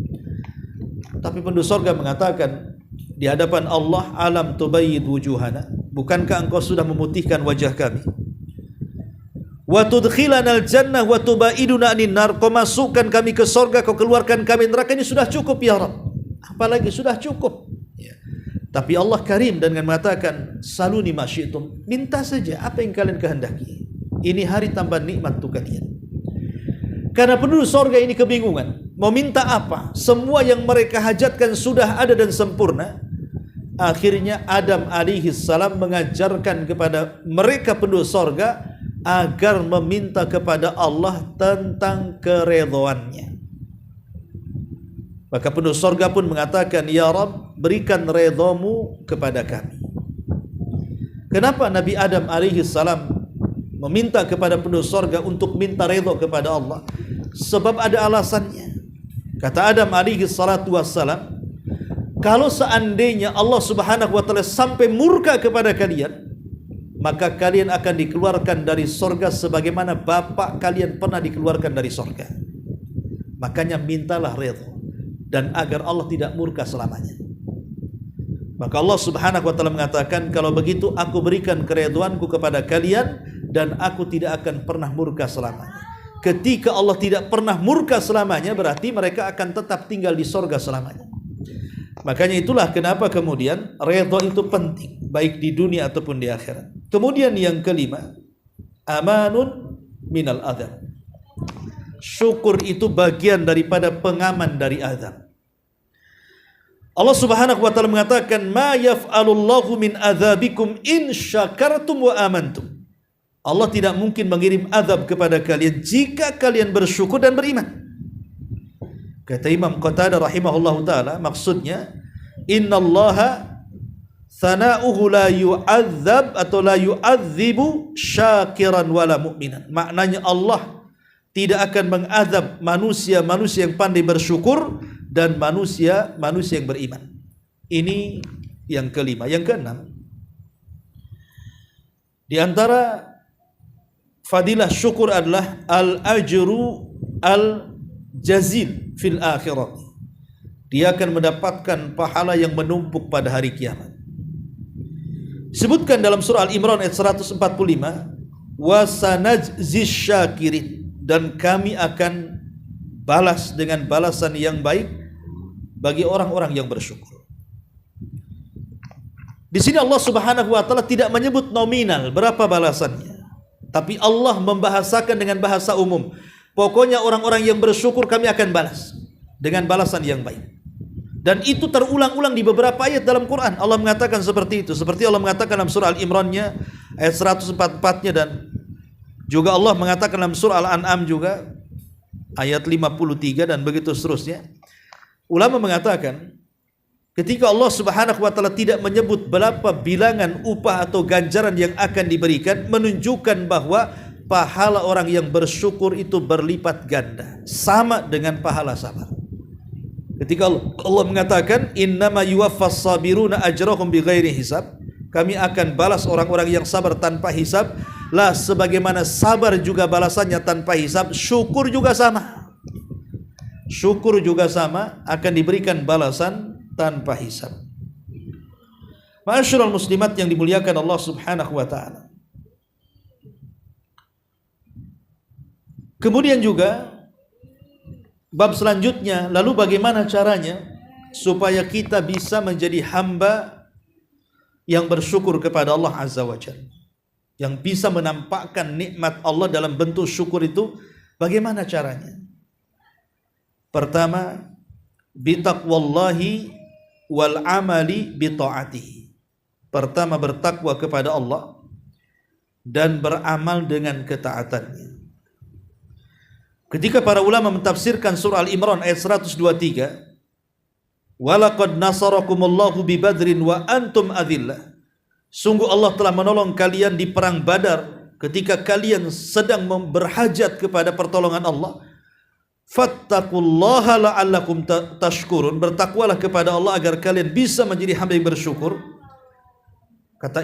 Tapi penduduk surga mengatakan di hadapan Allah, alam tubayyid wujuhana, bukankah engkau sudah memutihkan wajah kami? Wa tudkhilana al-jannah wa tubaiduna anin nar, kau masukkan kami ke surga, kau keluarkan kami neraka, ini sudah cukup ya Rabb. Apalagi sudah cukup. Ya. Tapi Allah karim dengan mengatakan, saluni ma syi'tum, minta saja apa yang kalian kehendaki. Ini hari tambah nikmat untuk kalian. Karena penduduk surga ini kebingungan, mau minta apa? Semua yang mereka hajatkan sudah ada dan sempurna. Akhirnya Adam alaihi salam mengajarkan kepada mereka penduduk surga agar meminta kepada Allah tentang keredhoannya. Maka penduduk surga pun mengatakan, ya Rabb, berikan redhamu kepada kami. Kenapa Nabi Adam alaihi salam meminta kepada penduduk surga untuk minta redha kepada Allah? Sebab ada alasannya. Kata Adam alaihi salatu wassalam, kalau seandainya Allah subhanahu wa ta'ala sampai murka kepada kalian, maka kalian akan dikeluarkan dari surga sebagaimana bapak kalian pernah dikeluarkan dari surga. Makanya mintalah redha, dan agar Allah tidak murka selamanya. Maka Allah subhanahu wa ta'ala mengatakan, kalau begitu aku berikan keridhaanku kepada kalian, dan aku tidak akan pernah murka selamanya. Ketika Allah tidak pernah murka selamanya, berarti mereka akan tetap tinggal di surga selamanya. Makanya itulah kenapa kemudian redha itu penting, baik di dunia ataupun di akhirat. Kemudian yang kelima, amanun minal adzab. Syukur itu bagian daripada pengaman dari azab. Allah subhanahu wa ta'ala mengatakan, ma yaf'alullahu min adzabikum in syakartum wa amantum. Allah tidak mungkin mengirim azab kepada kalian jika kalian bersyukur dan beriman. Kata Imam Qatadah rahimahullahu ta'ala, maksudnya, innallaha thana'uhu la yu'adzab atau la yu'adzibu syakiran wala mu'minan. Maknanya Allah tidak akan mengazab manusia-manusia yang pandai bersyukur dan manusia-manusia yang beriman. Ini yang kelima. Yang keenam, di antara fadilah syukur adalah al-ajru al-jazil fil akhirat. Dia akan mendapatkan pahala yang menumpuk pada hari kiamat. Sebutkan dalam surah Al-Imran ayat 145, wa sanajziz syakirin, dan kami akan balas dengan balasan yang baik bagi orang-orang yang bersyukur. Di sini Allah Subhanahu wa taala tidak menyebut nominal berapa balasannya, tapi Allah membahasakan dengan bahasa umum. Pokoknya orang-orang yang bersyukur kami akan balas dengan balasan yang baik. Dan itu terulang-ulang di beberapa ayat dalam Quran. Allah mengatakan seperti itu. Seperti Allah mengatakan dalam surah Al-Imran-nya ayat 144-nya, dan juga Allah mengatakan dalam surah Al-An'am juga ayat 53 dan begitu seterusnya. Ulama mengatakan ketika Allah Subhanahu wa taala tidak menyebut berapa bilangan upah atau ganjaran yang akan diberikan, menunjukkan bahwa pahala orang yang bersyukur itu berlipat ganda, sama dengan pahala sabar. Ketika Allah mengatakan innama yuwaffas sabiruna ajrahum bighairi hisab, kami akan balas orang-orang yang sabar tanpa hisab, lah sebagaimana sabar juga balasannya tanpa hisab, syukur juga sama. Syukur juga sama, akan diberikan balasan tanpa hisab. Ma'asyiral muslimat yang dimuliakan Allah Subhanahu wa taala. Kemudian juga bab selanjutnya, lalu bagaimana caranya supaya kita bisa menjadi hamba yang bersyukur kepada Allah Azza wa Jalla, yang bisa menampakkan nikmat Allah dalam bentuk syukur itu, bagaimana caranya? Pertama, bitaqwallahi wal amali bita'atihi. Pertama, bertakwa kepada Allah dan beramal dengan ketaatannya. Ketika para ulama mentafsirkan surah Al-Imran ayat 123, walaqad nasarakumullahu bi badrin wa antum adillah. Sungguh Allah telah menolong kalian di perang Badar ketika kalian sedang berhajat kepada pertolongan Allah. Fattaqullaha la'allakum tashkurun. Bertakwalah kepada Allah agar kalian bisa menjadi hamba yang bersyukur. Kata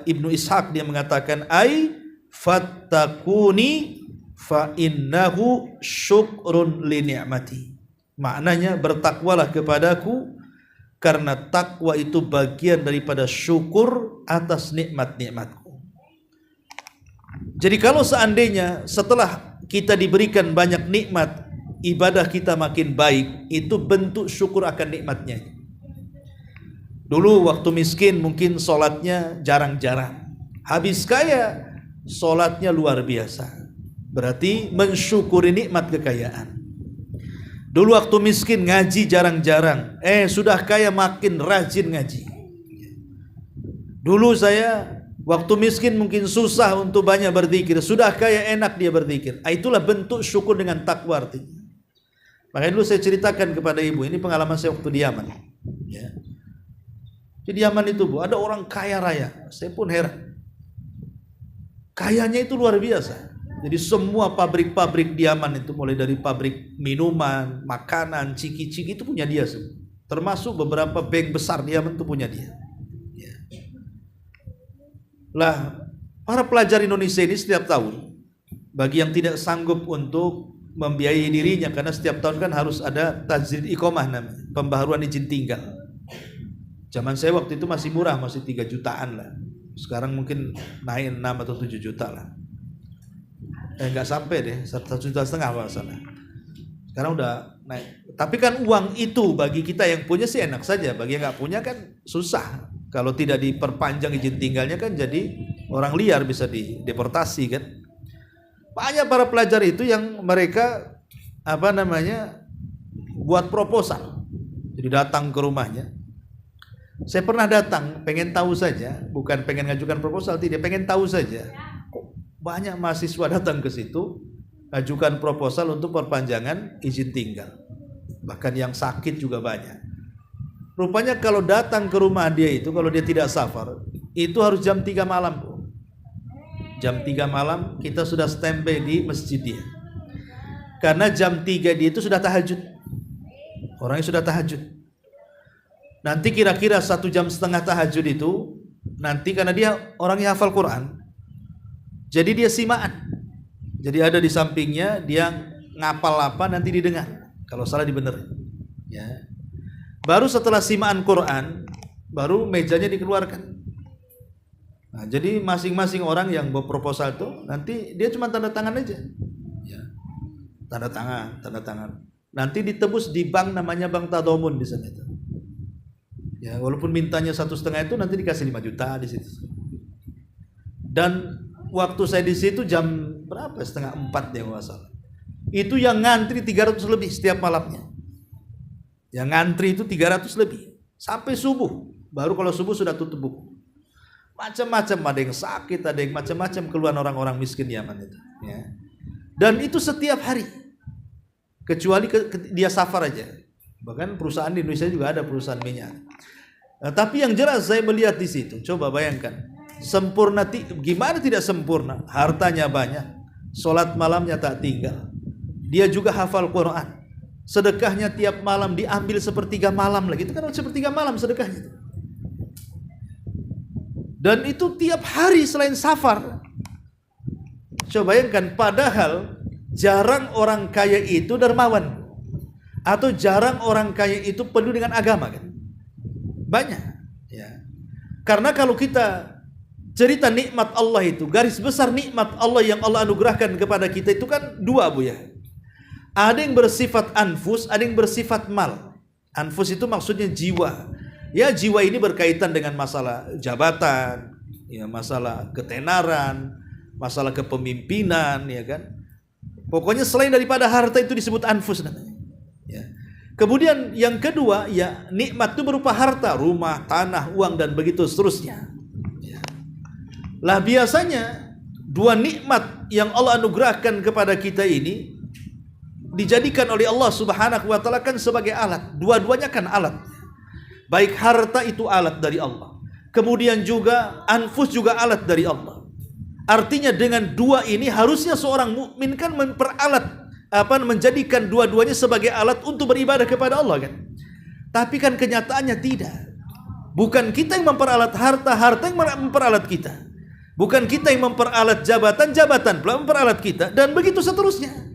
Ibnu Ishaq, dia mengatakan ai fattaquni fa innahu syukrun li ni'mati. Maknanya bertakwalah kepadaku karena takwa itu bagian daripada syukur atas nikmat-nikmatku. Jadi kalau seandainya setelah kita diberikan banyak nikmat, ibadah kita makin baik, itu bentuk syukur akan nikmatnya. Dulu waktu miskin mungkin sholatnya jarang-jarang, habis kaya sholatnya luar biasa. Berarti mensyukuri nikmat kekayaan. Dulu waktu miskin ngaji jarang-jarang, sudah kaya makin rajin ngaji. Dulu saya waktu miskin mungkin susah untuk banyak berzikir, sudah kaya enak dia berzikir. Itulah bentuk syukur dengan takwa artinya. Makanya dulu saya ceritakan kepada ibu, ini pengalaman saya waktu di Yaman. Ya. Di Yaman itu Bu, ada orang kaya raya. Saya pun heran. Kayanya itu luar biasa. Jadi semua pabrik-pabrik di Yaman itu, mulai dari pabrik minuman, makanan, ciki-ciki itu punya dia semua. Termasuk beberapa bank besar di Yaman itu punya dia. Ya. Lah, para pelajar Indonesia ini setiap tahun, bagi yang tidak sanggup untuk membiayai dirinya, karena setiap tahun kan harus ada tajdid iqamah namanya, pembaharuan izin tinggal. Zaman saya waktu itu masih murah, masih 3 jutaan lah. Sekarang mungkin naik 6 atau 7 juta lah. Enggak sampai deh, 1,5 juta masalah. Sekarang udah naik. Tapi kan uang itu bagi kita yang punya sih enak saja, bagi yang nggak punya kan susah. Kalau tidak diperpanjang izin tinggalnya kan jadi orang liar, bisa dideportasi kan. Banyak para pelajar itu yang mereka buat proposal. Jadi datang ke rumahnya. Saya pernah datang, pengen tahu saja, bukan pengen ngajukan proposal, tidak, pengen tahu saja. Kok banyak mahasiswa datang ke situ, ajukan proposal untuk perpanjangan izin tinggal. Bahkan yang sakit juga banyak. Rupanya kalau datang ke rumah dia itu, kalau dia tidak safar, itu harus jam 3 malam, Bu. Jam 3 malam kita sudah standby di masjid dia. Karena jam 3 dia itu sudah tahajud. Orangnya sudah tahajud. Nanti kira-kira 1,5 jam tahajud itu, nanti karena dia orangnya hafal Quran, jadi dia simaan. Jadi ada di sampingnya, dia ngapal apa nanti didengar. Kalau salah dibenerin. Ya. Baru setelah simaan Quran, baru mejanya dikeluarkan. Nah, jadi masing-masing orang yang buat proposal itu nanti dia cuma tanda tangan aja. Ya. Tanda tangan. Nanti ditebus di bank namanya Bank Tadawun di sana itu. Ya, walaupun mintanya 1,5 itu nanti dikasih 5 juta di situ. Dan waktu saya di situ jam berapa? 3:30 deh masalah. Itu yang ngantri 300 lebih setiap malamnya. Yang ngantri itu 300 lebih sampai subuh. Baru kalau subuh sudah tutup buku. Macam-macam, ada yang sakit, ada yang macam-macam keluhan orang-orang miskin Yaman itu. Ya. Dan itu setiap hari, kecuali dia safar aja. Bahkan perusahaan di Indonesia juga ada perusahaan minyak. Nah, tapi yang jelas saya melihat di situ, coba bayangkan, sempurna gimana tidak sempurna? Hartanya banyak, sholat malamnya tak tinggal. Dia juga hafal Quran. Sedekahnya tiap malam diambil 1/3 malam lagi. Itu kan 1/3 malam sedekahnya. Dan itu tiap hari selain safar. Coba bayangkan, padahal jarang orang kaya itu dermawan. Atau jarang orang kaya itu penuh dengan agama kan. Banyak. Ya. Karena kalau kita cerita nikmat Allah itu, garis besar nikmat Allah yang Allah anugerahkan kepada kita itu kan 2, Bu ya. Ada yang bersifat anfus, ada yang bersifat mal. Anfus itu maksudnya jiwa. Ya, jiwa ini berkaitan dengan masalah jabatan, ya, masalah ketenaran, masalah kepemimpinan, ya kan. Pokoknya selain daripada harta itu disebut anfus namanya. Ya. Kemudian yang kedua, ya, nikmat itu berupa harta, rumah, tanah, uang dan begitu seterusnya. Ya. Lah biasanya 2 nikmat yang Allah anugerahkan kepada kita ini dijadikan oleh Allah Subhanahu wa taala kan sebagai alat. Dua-duanya kan alat. Baik harta itu alat dari Allah. Kemudian juga anfus juga alat dari Allah. Artinya dengan 2 ini harusnya seorang mukmin kan menjadikan dua-duanya sebagai alat untuk beribadah kepada Allah kan. Tapi kan kenyataannya tidak. Bukan kita yang memperalat harta, harta yang memperalat kita. Bukan kita yang memperalat jabatan, jabatan pula memperalat kita, dan begitu seterusnya.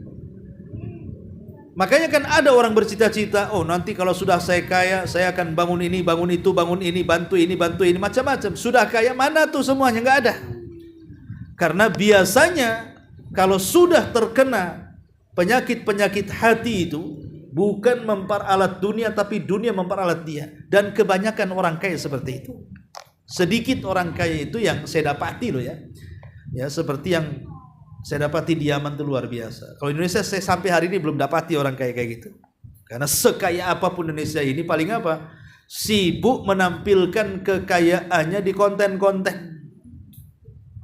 Makanya kan ada orang bercita-cita, oh nanti kalau sudah saya kaya, saya akan bangun ini, bangun itu, bangun ini, bantu ini, macam-macam. Sudah kaya, mana tuh semuanya? Nggak ada. Karena biasanya kalau sudah terkena penyakit-penyakit hati itu, bukan memperalat dunia, tapi dunia memperalat dia. Dan kebanyakan orang kaya seperti itu. Sedikit orang kaya itu yang saya dapati loh ya. Ya, seperti yang saya dapati di Yaman itu luar biasa. Kalau Indonesia saya sampai hari ini belum dapati orang kaya kayak gitu. Karena sekaya apapun Indonesia ini paling apa? Sibuk menampilkan kekayaannya di konten-konten.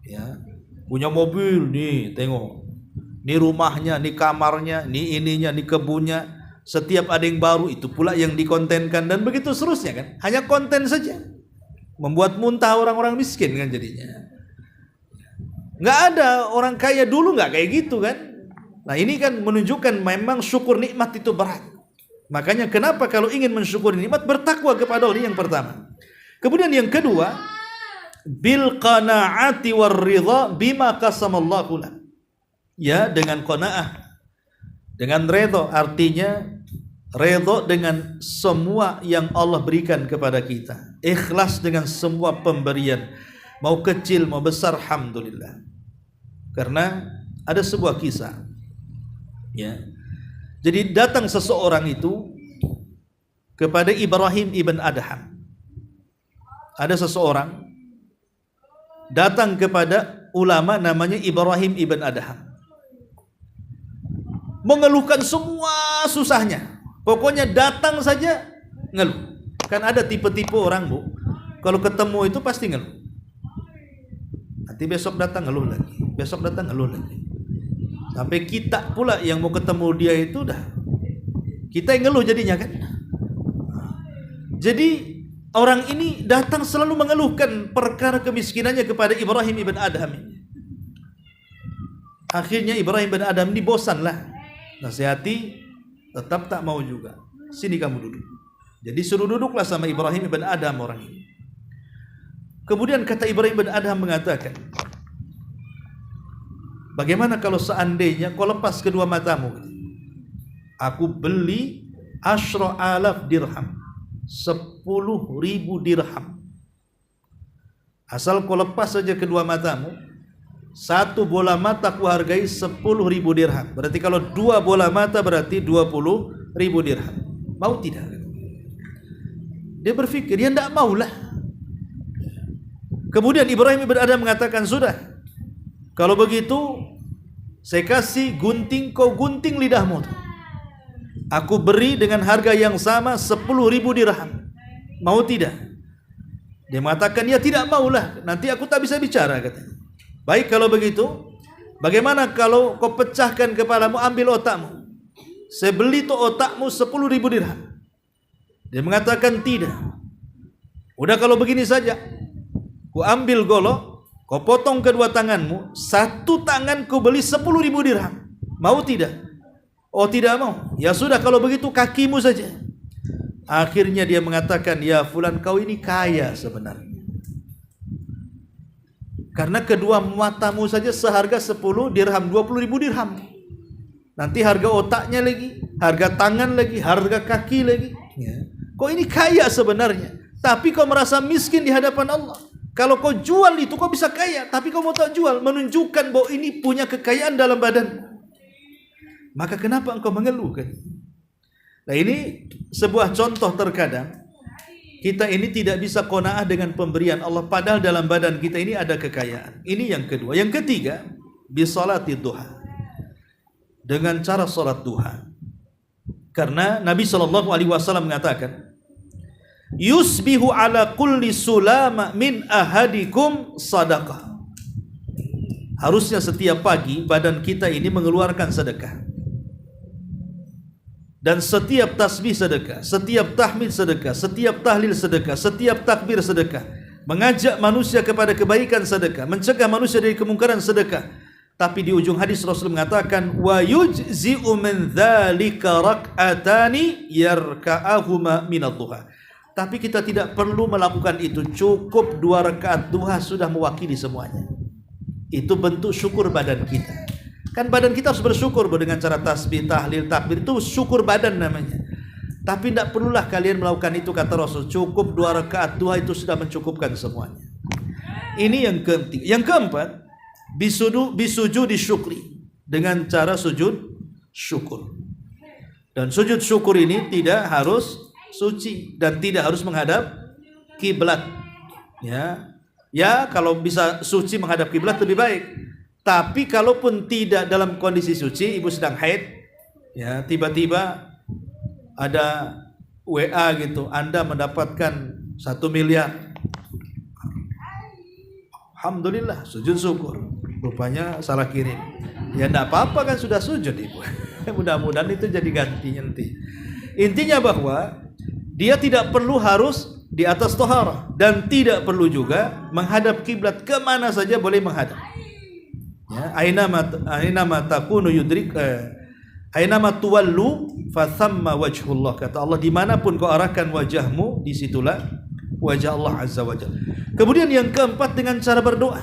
Ya, punya mobil nih, tengok. Ini rumahnya, ini kamarnya, ini ininya, ini kebunnya. Setiap ada yang baru itu pula yang dikontenkan dan begitu seterusnya kan. Hanya konten saja. Membuat muntah orang-orang miskin kan jadinya. Nggak ada orang kaya dulu nggak kayak gitu kan. Nah ini kan menunjukkan memang syukur nikmat itu berat. Makanya kenapa kalau ingin mensyukuri nikmat bertakwa kepada Allah yang pertama. Kemudian yang kedua, bil qanaati war ridha bima qasamallahu lana. Ya, dengan qanaah. Dengan redha, artinya redha dengan semua yang Allah berikan kepada kita. Ikhlas dengan semua pemberian. Mau kecil, mau besar, alhamdulillah. Karena ada sebuah kisah. Ya. Jadi datang seseorang itu kepada Ibrahim ibn Adham. Ada seseorang datang kepada ulama namanya Ibrahim ibn Adham. Mengeluhkan semua susahnya. Pokoknya datang saja ngeluh. Kan ada tipe-tipe orang, Bu. Kalau ketemu itu pasti ngeluh. Nanti besok datang ngeluh lagi. Besok datang ngeluh lagi. Sampai kita pula yang mau ketemu dia itu dah. Kita yang ngeluh jadinya kan. Jadi orang ini datang selalu mengeluhkan perkara kemiskinannya kepada Ibrahim ibn Adham ini. Akhirnya Ibrahim ibn Adham ini bosanlah. Nasihati, tetap tak mau juga. Sini kamu duduk. Jadi suruh duduklah sama Ibrahim ibn Adham orang ini. Kemudian kata Ibrahim ibn Adham mengatakan, bagaimana kalau seandainya kau lepas kedua matamu? Aku beli 10.000 dirham, 10.000 dirham. Asal kau lepas saja kedua matamu, satu bola mata aku hargai 10.000 dirham. Berarti kalau dua bola mata berarti 20.000 dirham. Mau tidak? Dia berpikir, dia tidak maulah. Kemudian Ibrahim ibn Adham mengatakan, sudah, kalau begitu saya kasih gunting, kau gunting lidahmu. Aku beri dengan harga yang sama 10.000 dirham. Mau tidak? Dia mengatakan, ya tidak maulah. Nanti aku tak bisa bicara, katanya. Baik kalau begitu, bagaimana kalau kau pecahkan kepalamu, ambil otakmu. Saya beli tu otakmu 10.000 dirham. Dia mengatakan tidak. Udah kalau begini saja, ku ambil golok, kau potong kedua tanganmu, satu tangan ku beli 10.000 dirham. Mau tidak? Oh tidak mau. Ya sudah kalau begitu kakimu saja. Akhirnya dia mengatakan, ya fulan kau ini kaya sebenarnya. Karena kedua matamu saja seharga 10 dirham, 20.000 dirham. Nanti harga otaknya lagi, harga tangan lagi, harga kaki lagi. Ya. Kau ini kaya sebenarnya, tapi kau merasa miskin di hadapan Allah. Kalau kau jual itu kau bisa kaya, tapi kau mau tak jual, menunjukkan bahwa ini punya kekayaan dalam badan. Maka kenapa engkau mengeluh kan? Nah ini sebuah contoh terkadang kita ini tidak bisa qanaah dengan pemberian Allah, padahal dalam badan kita ini ada kekayaan. Ini yang kedua. Yang ketiga, bisolati duha. Dengan cara salat duha. Karena Nabi SAW mengatakan, yusbihu ala kulli sulama min ahadikum sadaqah. Harusnya setiap pagi badan kita ini mengeluarkan sedekah. Dan setiap tasbih sedekah, setiap tahmid sedekah, setiap tahlil sedekah, setiap takbir sedekah, mengajak manusia kepada kebaikan sedekah, mencegah manusia dari kemungkaran sedekah. Tapi di ujung hadis Rasul mengatakan, wa yujzi'u min dzalika rak'atani yarka'ahuma minadh duha. Tapi kita tidak perlu melakukan itu, cukup 2 rakaat duha sudah mewakili semuanya. Itu bentuk syukur badan kita. Kan badan kita harus bersyukur dengan cara tasbih, tahlil, takbir, itu syukur badan namanya. Tapi tidak perlulah kalian melakukan itu, kata Rasul. Cukup 2 rakaat duha itu sudah mencukupkan semuanya. Ini yang ketiga. Yang keempat, bisujud syukri, dengan cara sujud syukur. Dan sujud syukur ini tidak harus suci dan tidak harus menghadap kiblat. Ya, kalau bisa suci menghadap kiblat lebih baik. Tapi kalaupun tidak dalam kondisi suci, ibu sedang haid, ya tiba-tiba ada WA gitu, Anda mendapatkan 1 miliar. Alhamdulillah, sujud syukur. Rupanya salah kirim. Ya enggak apa-apa kan sudah sujud ibu. Mudah-mudahan itu jadi ganti nanti. Intinya bahwa dia tidak perlu harus di atas toharah dan tidak perlu juga menghadap kiblat, kemana saja boleh menghadap. Ya, ainama takunu yudrik, ainama tuwallu fathamma wajhullah, kata Allah, dimanapun kau arahkan wajahmu, disitulah wajah Allah azza wajalla. Kemudian yang keempat, dengan cara berdoa.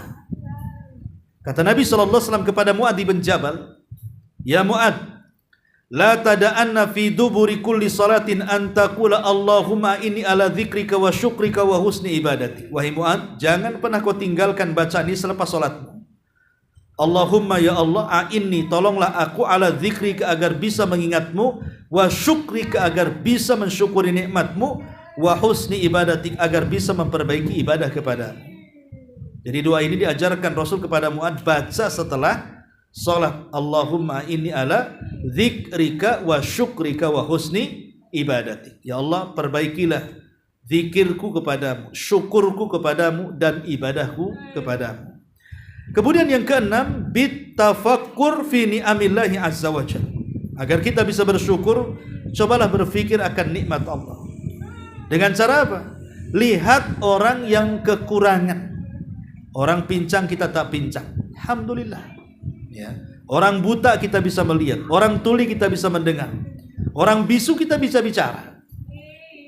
Kata Nabi SAW kepada Mu'adz bin Jabal, ya Mu'adz, la tada'anna fi duburi kulli salatin an taqula Allahumma inni ala dzikrika wa syukrika wa husni ibadati. Wahai Mu'adz, jangan pernah kau tinggalkan bacaan ini selepas salatmu. Allahumma, ya Allah, a'inni, tolonglah aku, ala dzikrika, agar bisa mengingatmu, wa syukrika, agar bisa mensyukuri nikmatmu, wa husni ibadati, agar bisa memperbaiki ibadah kepadamu. Jadi doa ini diajarkan Rasul kepada Mu'adz baca setelah salat. Allahumma inni ala dzikrika wa syukrika wa husni ibadati. Ya Allah, perbaikilah zikirku kepadamu, syukurku kepadamu, dan ibadahku kepadamu. Kemudian yang keenam, bitafakkur fi ni'amillahi azza wa jalla. Agar kita bisa bersyukur, cobalah berfikir akan nikmat Allah. Dengan cara apa? Lihat orang yang kekurangan. Orang pincang kita tak pincang, alhamdulillah. Ya. Orang buta kita bisa melihat, orang tuli kita bisa mendengar, orang bisu kita bisa bicara,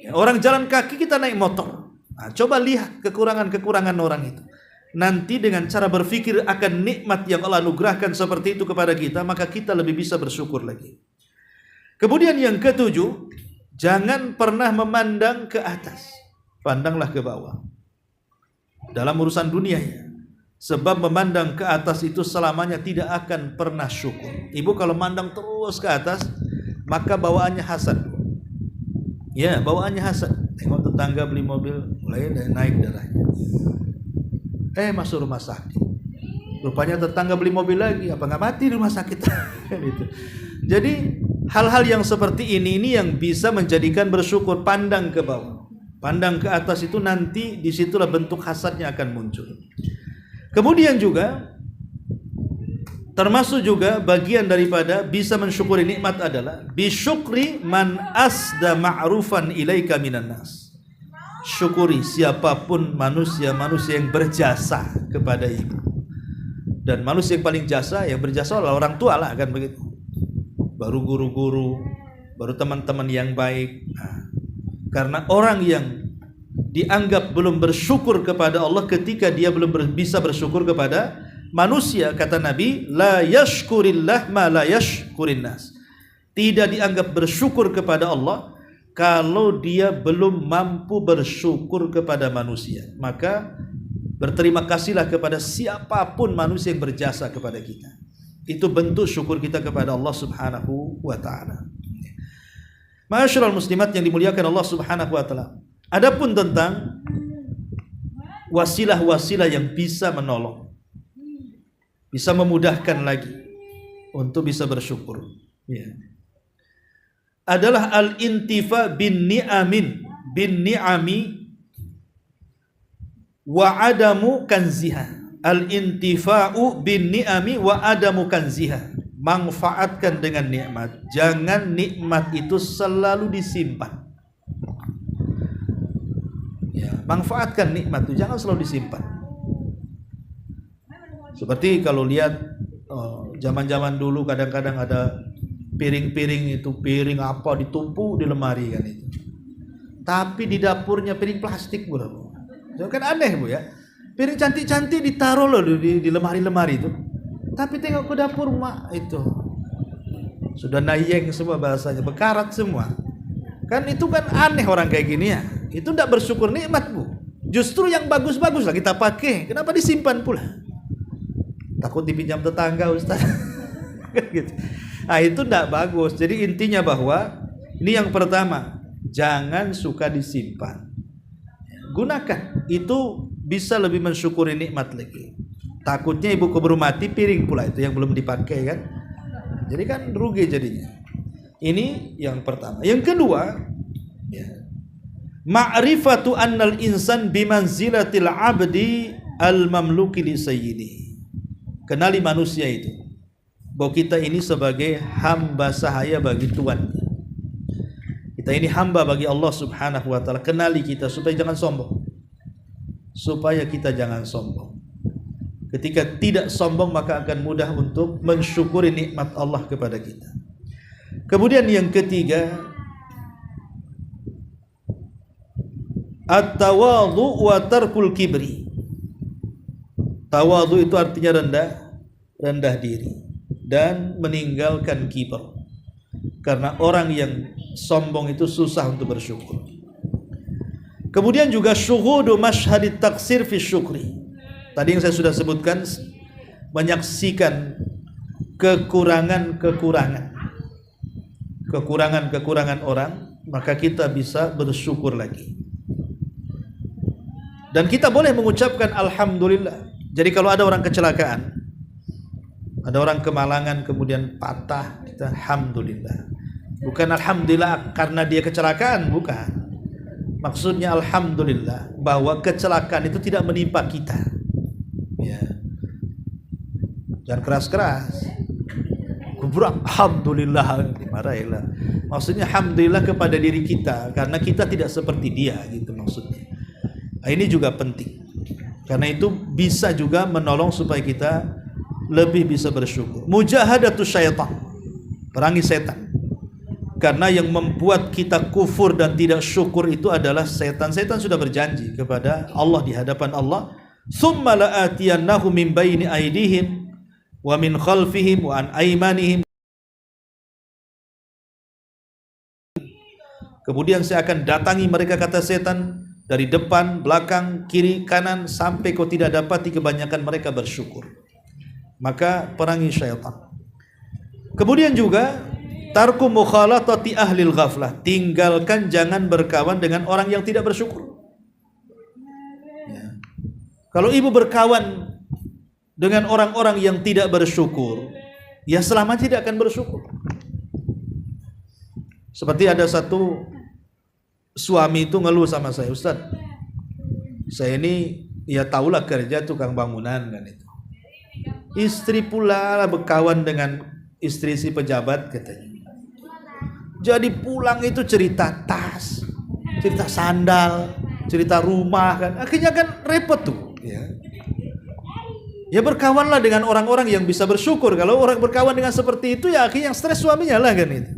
ya. Orang jalan kaki kita naik motor. Nah, coba lihat kekurangan-kekurangan orang itu. Nanti dengan cara berfikir akan nikmat yang Allah anugerahkan seperti itu kepada kita, maka kita lebih bisa bersyukur lagi. Kemudian yang ketujuh, jangan pernah memandang ke atas, pandanglah ke bawah. Dalam urusan dunia ya. Sebab memandang ke atas itu selamanya tidak akan pernah syukur. Ibu kalau mandang terus ke atas, maka bawaannya hasad. Ya, bawaannya hasad. Tengok tetangga beli mobil, mulai naik darahnya. Masuk rumah sakit. Rupanya tetangga beli mobil lagi, apa nggak mati di rumah sakit? Gitu. Jadi hal-hal yang seperti ini yang bisa menjadikan bersyukur. Pandang ke bawah, pandang ke atas, itu nanti disitulah bentuk hasadnya akan muncul. Kemudian juga termasuk juga bagian daripada bisa mensyukuri nikmat adalah bisyukri man asda ma'rufan ilaika minan nas. Syukuri siapapun manusia yang berjasa kepada ibu. Dan manusia yang paling jasa, yang berjasa adalah orang tua lah, kan begitu. Baru guru-guru, baru teman-teman yang baik. Nah, karena orang yang dianggap belum bersyukur kepada Allah ketika dia belum bisa bersyukur kepada manusia, kata Nabi, la yashkurillah ma la yashkurin nas. Tidak dianggap bersyukur kepada Allah kalau dia belum mampu bersyukur kepada manusia. Maka berterima kasihlah kepada siapapun manusia yang berjasa kepada kita. Itu bentuk syukur kita kepada Allah Subhanahu wa taala. Ma'asyiral muslimat yang dimuliakan Allah Subhanahu wa taala. Adapun tentang wasilah-wasilah yang bisa menolong, bisa memudahkan lagi untuk bisa bersyukur, ya, adalah al-intifa bin ni'ami wa adamu kanziha. Al-intifa'u bin ni'ami wa adamu kanziha. Manfaatkan dengan nikmat. Jangan nikmat itu selalu disimpan. Ya, manfaatkan nikmat itu, jangan selalu disimpan. Seperti kalau lihat zaman-zaman dulu kadang-kadang ada piring-piring itu, piring apa ditumpuk di lemari kan itu. Tapi di dapurnya piring plastik, Bu. Kan aneh, Bu, ya. Piring cantik-cantik ditaruh loh di lemari-lemari itu. Tapi tengok ke dapur mak itu sudah nayeng semua bahasanya, bekarat semua. Kan itu kan aneh orang kayak gini ya. Itu tidak bersyukur nikmat, Bu. Justru yang bagus-bagus lah kita pakai. Kenapa disimpan pula? Takut dipinjam tetangga, Ustaz. Gitu. Nah, itu tidak bagus. Jadi intinya bahwa ini yang pertama, jangan suka disimpan. Gunakan. Itu bisa lebih mensyukuri nikmat lagi. Takutnya ibu keburu mati, piring pula itu yang belum dipakai kan. Jadi kan rugi jadinya. Ini yang pertama. Yang kedua, ya, ma'rifatu annal insan bimanzilatil abdi al-mamluki li sayyidi. Kenali manusia itu bahwa kita ini sebagai hamba sahaya bagi Tuhan. Kita ini hamba bagi Allah Subhanahu wa taala. Kenali kita supaya jangan sombong. Supaya kita jangan sombong. Ketika tidak sombong maka akan mudah untuk mensyukuri nikmat Allah kepada kita. Kemudian yang ketiga, at-tawadhu wa tarkul kibri. Tawadhu itu artinya rendah diri dan meninggalkan kibar. Karena orang yang sombong itu susah untuk bersyukur. Kemudian juga syuhudu masyhadit taksir fi syukri. Tadi yang saya sudah sebutkan, menyaksikan kekurangan orang, maka kita bisa bersyukur lagi. Dan kita boleh mengucapkan alhamdulillah. Jadi kalau ada orang kecelakaan, ada orang kemalangan kemudian patah, kita alhamdulillah. Bukan alhamdulillah karena dia kecelakaan, bukan. Maksudnya alhamdulillah bahwa kecelakaan itu tidak menimpa kita. Ya. Jangan keras-keras. Kubrak alhamdulillah, dimarahilah. Maksudnya alhamdulillah kepada diri kita karena kita tidak seperti dia, gitu maksudnya. Nah, ini juga penting. Karena itu bisa juga menolong supaya kita lebih bisa bersyukur. Mujahadatus syaitan, perangi setan. Karena yang membuat kita kufur dan tidak syukur itu adalah setan. Setan sudah berjanji kepada Allah di hadapan Allah, "Tsumma la'atiyannahum min baini aydihim wa min khalfihim wa an aymanihim." Kemudian saya akan datangi mereka, kata setan, dari depan, belakang, kiri, kanan, sampai kau tidak dapati kebanyakan mereka bersyukur. Maka perangi syaitan. Kemudian juga tarku mukhalatati ahlil ghaflah, tinggalkan, jangan berkawan dengan orang yang tidak bersyukur. Ya. Kalau ibu berkawan dengan orang-orang yang tidak bersyukur, ya selama tidak akan bersyukur. Seperti ada satu suami itu ngeluh sama saya, "Ustaz, saya ini ya tahulah kerja tukang bangunan kan itu. Istri pula berkawan dengan istri si pejabat," katanya. Jadi pulang itu cerita tas, cerita sandal, cerita rumah kan. Akhirnya kan repot tuh, ya. Ya berkawanlah dengan orang-orang yang bisa bersyukur. Kalau orang berkawan dengan seperti itu, ya akhirnya yang stres suaminya lah kan itu.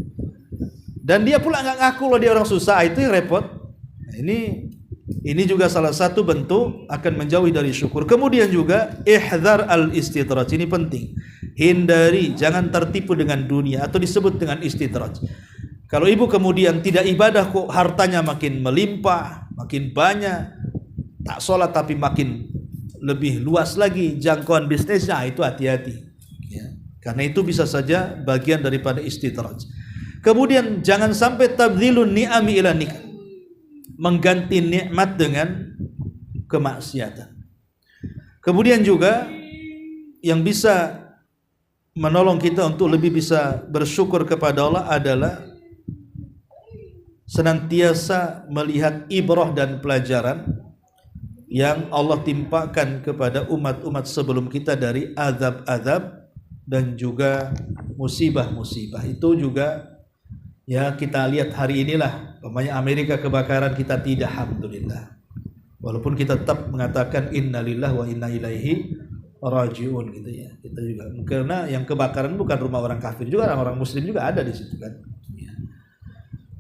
Dan dia pula nggak ngaku kalau dia orang susah, itu yang repot. Nah, ini juga salah satu bentuk akan menjauhi dari syukur. Kemudian juga ihdzar al-istidraj, ini penting. Hindari, jangan tertipu dengan dunia atau disebut dengan istidraj. Kalau ibu kemudian tidak ibadah kok hartanya makin melimpah, makin banyak, tak sholat tapi makin lebih luas lagi jangkauan bisnisnya, itu hati-hati. Ya. Karena itu bisa saja bagian daripada istidraj. Kemudian jangan sampai tabdzilun ni'ami ila nikah, mengganti nikmat dengan kemaksiatan. Kemudian juga yang bisa menolong kita untuk lebih bisa bersyukur kepada Allah adalah senantiasa melihat ibrah dan pelajaran yang Allah timpakan kepada umat-umat sebelum kita dari azab-azab dan juga musibah-musibah. Itu juga ya kita lihat hari inilah, umpamanya Amerika kebakaran, kita tidak alhamdulillah. Walaupun kita tetap mengatakan innalillahi wa inna ilaihi rajiun gitu ya. Kita juga karena yang kebakaran bukan rumah orang kafir juga, orang muslim juga ada di situ kan.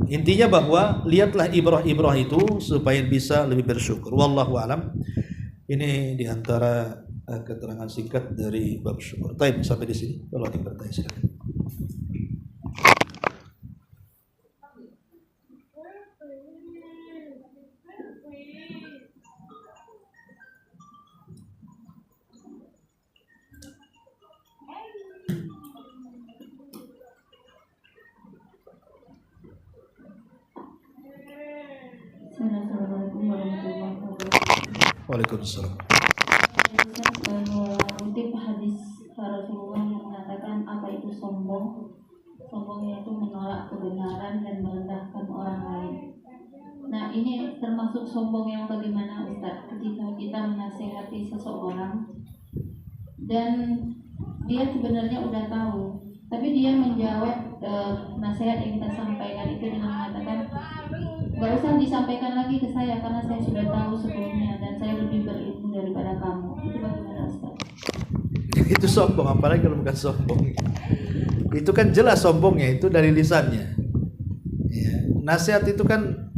Intinya bahwa lihatlah ibrah-ibrah itu supaya bisa lebih bersyukur. Wallahu alam. Ini diantara keterangan singkat dari bab syukur. Baik, sampai di sini. Kalau ada yang bertanya silakan. Assalamualaikum warahmatullahi wabarakatuh. Waalaikumsalam. Mengutip hadis Rasulullah yang mengatakan apa itu sombong? Sombong yaitu menolak kebenaran dan merendahkan orang lain. Nah, ini termasuk sombong yang bagaimana, Ustaz? Ketika kita menasihati seseorang dan dia sebenarnya udah tahu, tapi dia menjawab nasihat yang kita sampaikan itu dengan mengatakan nggak usah disampaikan lagi ke saya karena saya sudah tahu sebelumnya dan saya lebih berilmu daripada kamu. Itu bagaimana Ustaz? Itu sombong, apalagi kalau bukan sombong. Itu kan jelas sombongnya, itu dari lisannya. Ya, nasihat itu kan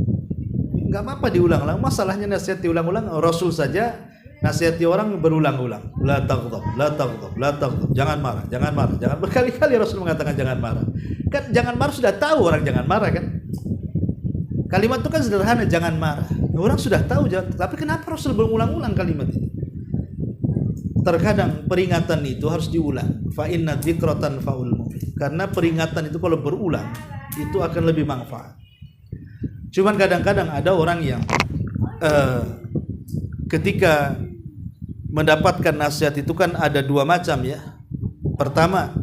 nggak apa-apa diulang-ulang. Masalahnya nasihat diulang-ulang, Rasul saja nasihati orang berulang-ulang. La taghdab, la taghdab, la taghdab. Jangan marah, jangan marah, jangan. Berkali-kali Rasul mengatakan jangan marah. Kan jangan marah sudah tahu orang jangan marah kan. Kalimat itu kan sederhana, jangan marah. Orang sudah tahu, tapi kenapa Rasul berulang-ulang kalimat itu? Terkadang peringatan itu harus diulang. Fa inna dzikratan faul mu'min. Karena peringatan itu kalau berulang itu akan lebih manfaat. Cuman kadang-kadang ada orang yang ketika mendapatkan nasihat itu kan ada dua macam ya. Pertama,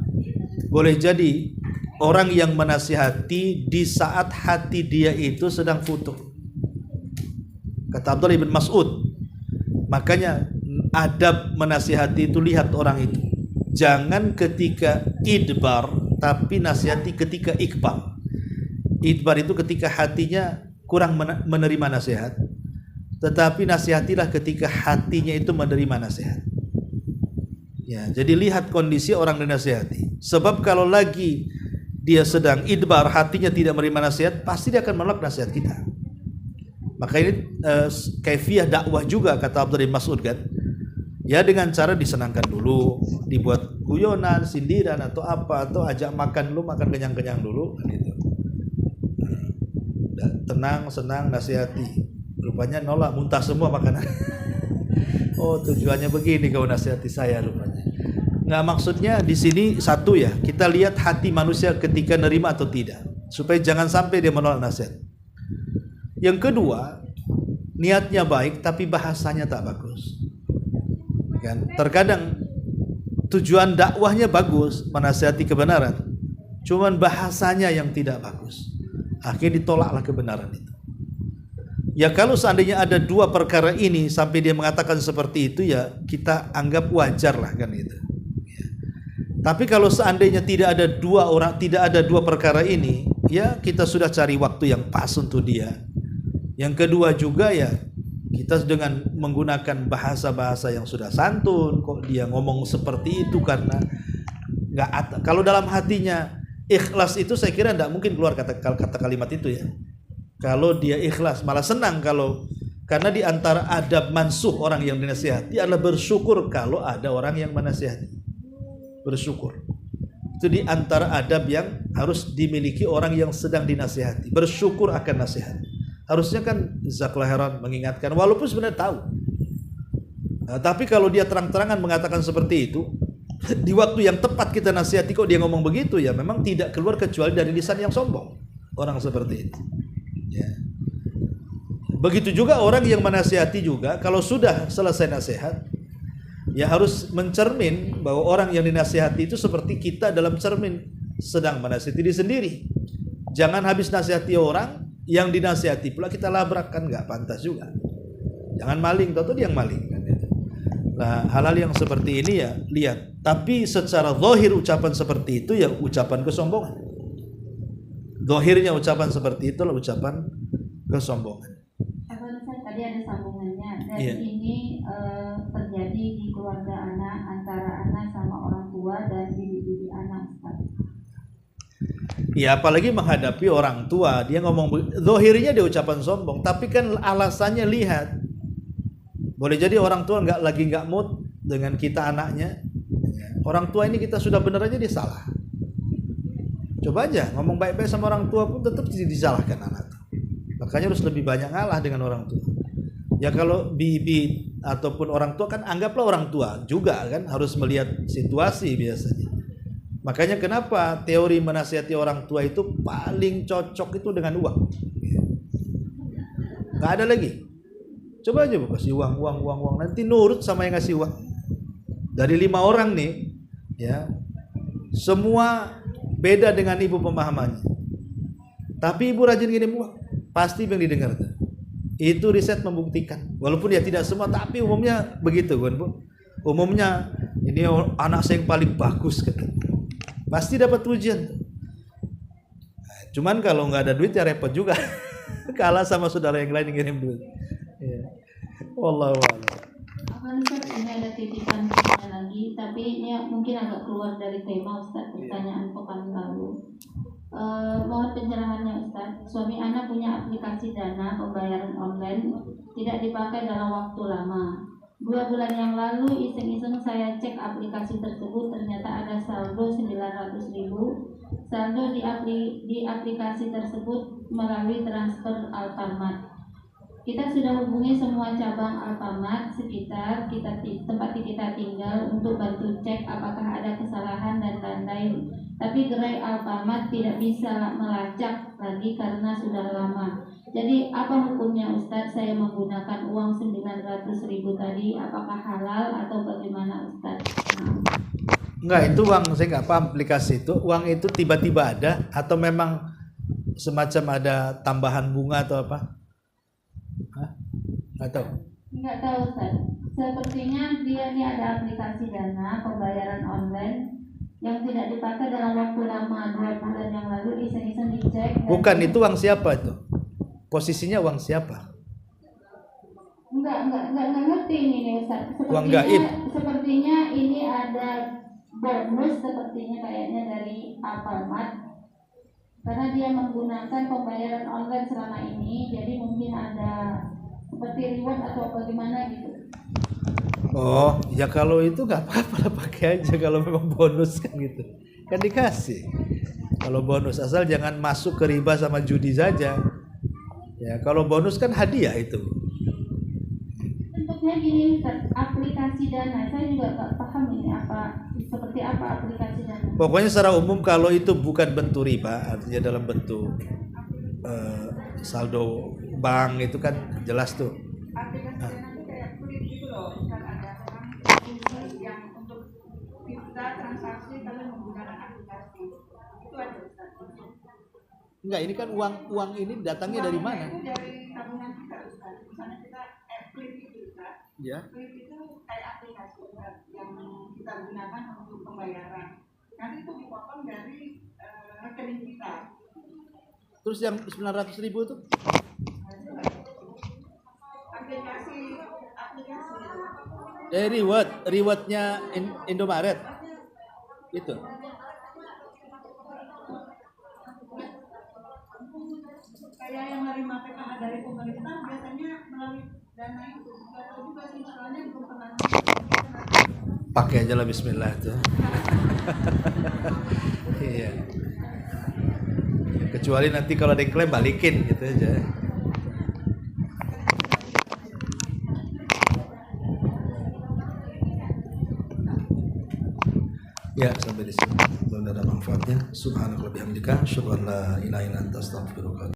boleh jadi orang yang menasihati di saat hati dia itu sedang futuh. Kata Abdullah bin Mas'ud, makanya adab menasihati itu lihat orang itu. Jangan ketika idbar, tapi nasihati ketika ikbal. Idbar itu ketika hatinya kurang menerima nasihat, tetapi nasihatilah ketika hatinya itu menerima nasihat. Ya, jadi lihat kondisi orang dinasihati. Sebab kalau lagi dia sedang idbar, hatinya tidak menerima nasihat, pasti dia akan menolak nasihat kita. Maka ini kaifiah dakwah juga kata Abdullah bin Mas'ud kan. Ya dengan cara disenangkan dulu, dibuat guyonan, sindiran atau apa, atau ajak makan dulu, makan kenyang-kenyang dulu gitu. Tenang, senang, nasihati. Rupanya nolak, muntah semua makanan. Oh, tujuannya begini kau nasihati saya rupanya. Nggak, maksudnya di sini satu ya, kita lihat hati manusia ketika nerima atau tidak, supaya jangan sampai dia menolak nasihat. Yang kedua, niatnya baik tapi bahasanya tak bagus. Kan? Terkadang tujuan dakwahnya bagus, menasihati kebenaran, cuman bahasanya yang tidak bagus. Akhirnya ditolaklah kebenaran itu. Ya kalau seandainya ada dua perkara ini sampai dia mengatakan seperti itu, ya kita anggap wajar lah kan itu. Tapi kalau seandainya tidak ada dua perkara ini, ya kita sudah cari waktu yang pas untuk dia. Yang kedua juga ya kita dengan menggunakan bahasa-bahasa yang sudah santun. Kok dia ngomong seperti itu karena kalau dalam hatinya ikhlas itu saya kira tidak mungkin keluar kata kalimat itu ya. Kalau dia ikhlas malah senang karena di antara adab mansuh orang yang dinasihati adalah bersyukur kalau ada orang yang menasihati. Bersyukur. Itu di antara adab yang harus dimiliki orang yang sedang dinasihati. Bersyukur akan nasihat. Harusnya kan jazakallahu khairan mengingatkan walaupun sebenarnya tahu. Nah, tapi kalau dia terang-terangan mengatakan seperti itu, di waktu yang tepat kita nasihati kok dia ngomong begitu, ya memang tidak keluar kecuali dari lisan yang sombong. Orang seperti itu. Ya. Begitu juga orang yang menasihati juga kalau sudah selesai nasihat, ya harus mencermin bahwa orang yang dinasihati itu seperti kita dalam cermin sedang menasihati diri sendiri. Jangan habis nasihati orang, yang dinasihati pula kita labrak, kan nggak pantas juga. Jangan maling, tahu dia yang maling kan itu. Nah, hal-hal yang seperti ini ya lihat. Tapi secara zahir ucapan seperti itu ya ucapan kesombongan. Zahirnya ucapan seperti itu adalah ucapan kesombongan. Tadi ada sambungannya dan Iya. ini terjadi di keluarga anak, antara anak sama orang tua dan bibi-bibi anak. Ya apalagi menghadapi orang tua, dia ngomong zahirnya dia ucapan sombong, tapi kan alasannya lihat. Boleh jadi orang tua nggak mood dengan kita anaknya. Orang tua ini kita sudah benar aja dia salah. Coba aja ngomong baik-baik sama orang tua pun tetap disalahkan anak. Makanya harus lebih banyak ngalah dengan orang tua. Ya kalau bibi ataupun orang tua kan anggaplah orang tua juga kan harus melihat situasi biasanya. Makanya kenapa teori menasihati orang tua itu paling cocok itu dengan uang. Gak ada lagi. Coba aja kasih uang, nanti nurut sama yang ngasih uang. Dari 5 orang nih, ya semua beda dengan ibu pemahamannya. Tapi ibu rajin ngirim uang, pasti yang didengar. Itu riset membuktikan. Walaupun ya tidak semua, tapi umumnya begitu kan Bu. Umumnya ini anak saya yang paling bagus katanya. Pasti dapat pujian. Nah, cuman kalau nggak ada duit ya repot juga. Kalah sama saudara yang lain yang ngirim duit. Ya. Wallahu a'lam. Akan Ustaz, ini ada titipan lagi, tapi ini mungkin agak keluar dari tema Ustaz, pertanyaan pekan lalu. Mohon pencerahannya Ustaz. Suami anak punya aplikasi dana pembayaran online, tidak dipakai dalam waktu lama. 2 bulan yang lalu iseng-iseng saya cek aplikasi tersebut, ternyata ada saldo 900.000. Saldo di aplikasi tersebut melalui transfer Alfamart. Kita sudah hubungi semua cabang Alfamart sekitar tempat kita tinggal untuk bantu cek apakah ada kesalahan dan lain-lain. Tapi gerai Alfamart tidak bisa melacak lagi karena sudah lama. Jadi apa hukumnya Ustadz, saya menggunakan uang 900.000 tadi, apakah halal atau bagaimana Ustadz? Enggak, itu uang, saya nggak paham aplikasi itu. Uang itu tiba-tiba ada atau memang semacam ada tambahan bunga atau apa? Hah? Nggak tahu. Nggak tahu Ustadz. Sepertinya dia ini ada aplikasi dana pembayaran online yang tidak dipakai dalam waktu lama, 2 bulan yang lalu iseng-iseng dicek. Bukan, itu uang siapa itu? Posisinya uang siapa? Enggak ngerti ini nih Ustaz. Uang gaib. Sepertinya ini ada bonus sepertinya kayaknya dari Alfamart. Karena dia menggunakan pembayaran online selama ini, jadi mungkin ada seperti reward atau bagaimana gitu. Oh, ya kalau itu nggak apa-apa, pakai aja kalau memang bonus kan gitu. Kan dikasih. Kalau bonus asal jangan masuk ke riba sama judi saja. Ya, kalau bonus kan hadiah itu. Bentuknya gini Ustaz, aplikasi dana. Saya juga nggak paham ini apa, seperti apa aplikasi dana. Pokoknya secara umum kalau itu bukan bentuk riba, artinya dalam bentuk saldo bank itu kan jelas tuh. Aplikasi dana itu kayak klik gitu loh, kan ada orang khusus yang untuk bisa transaksi kalau menggunakan aplikasi itu ada Ustaz. Enggak, ini kan uang ini datangnya dari mana? Itu dari tabungan kita Ustaz. Misalnya kita klik itu Ustaz. Ya. Klik itu kayak aplikasi Ustaz yang kita gunakan untuk pembayaran. Nanti itu dipotong dari rekening kita. Terus yang 900.000 itu? Aplikasi. Rewardnya Indomaret itu. Kayak yang menerima PKH dari pemerintah biasanya melalui dana itu. Nggak tahu juga sih, soalnya belum pernah. Pakai aja lah bismillah itu. Iya. Kecuali nanti kalau ada yang klaim balikin gitu aja. Ya, sampai di sini. Mudah-mudahan ada manfaatnya. Subhanallah bihamdika, asyhadu an la ilaha illa anta, astaghfiruka.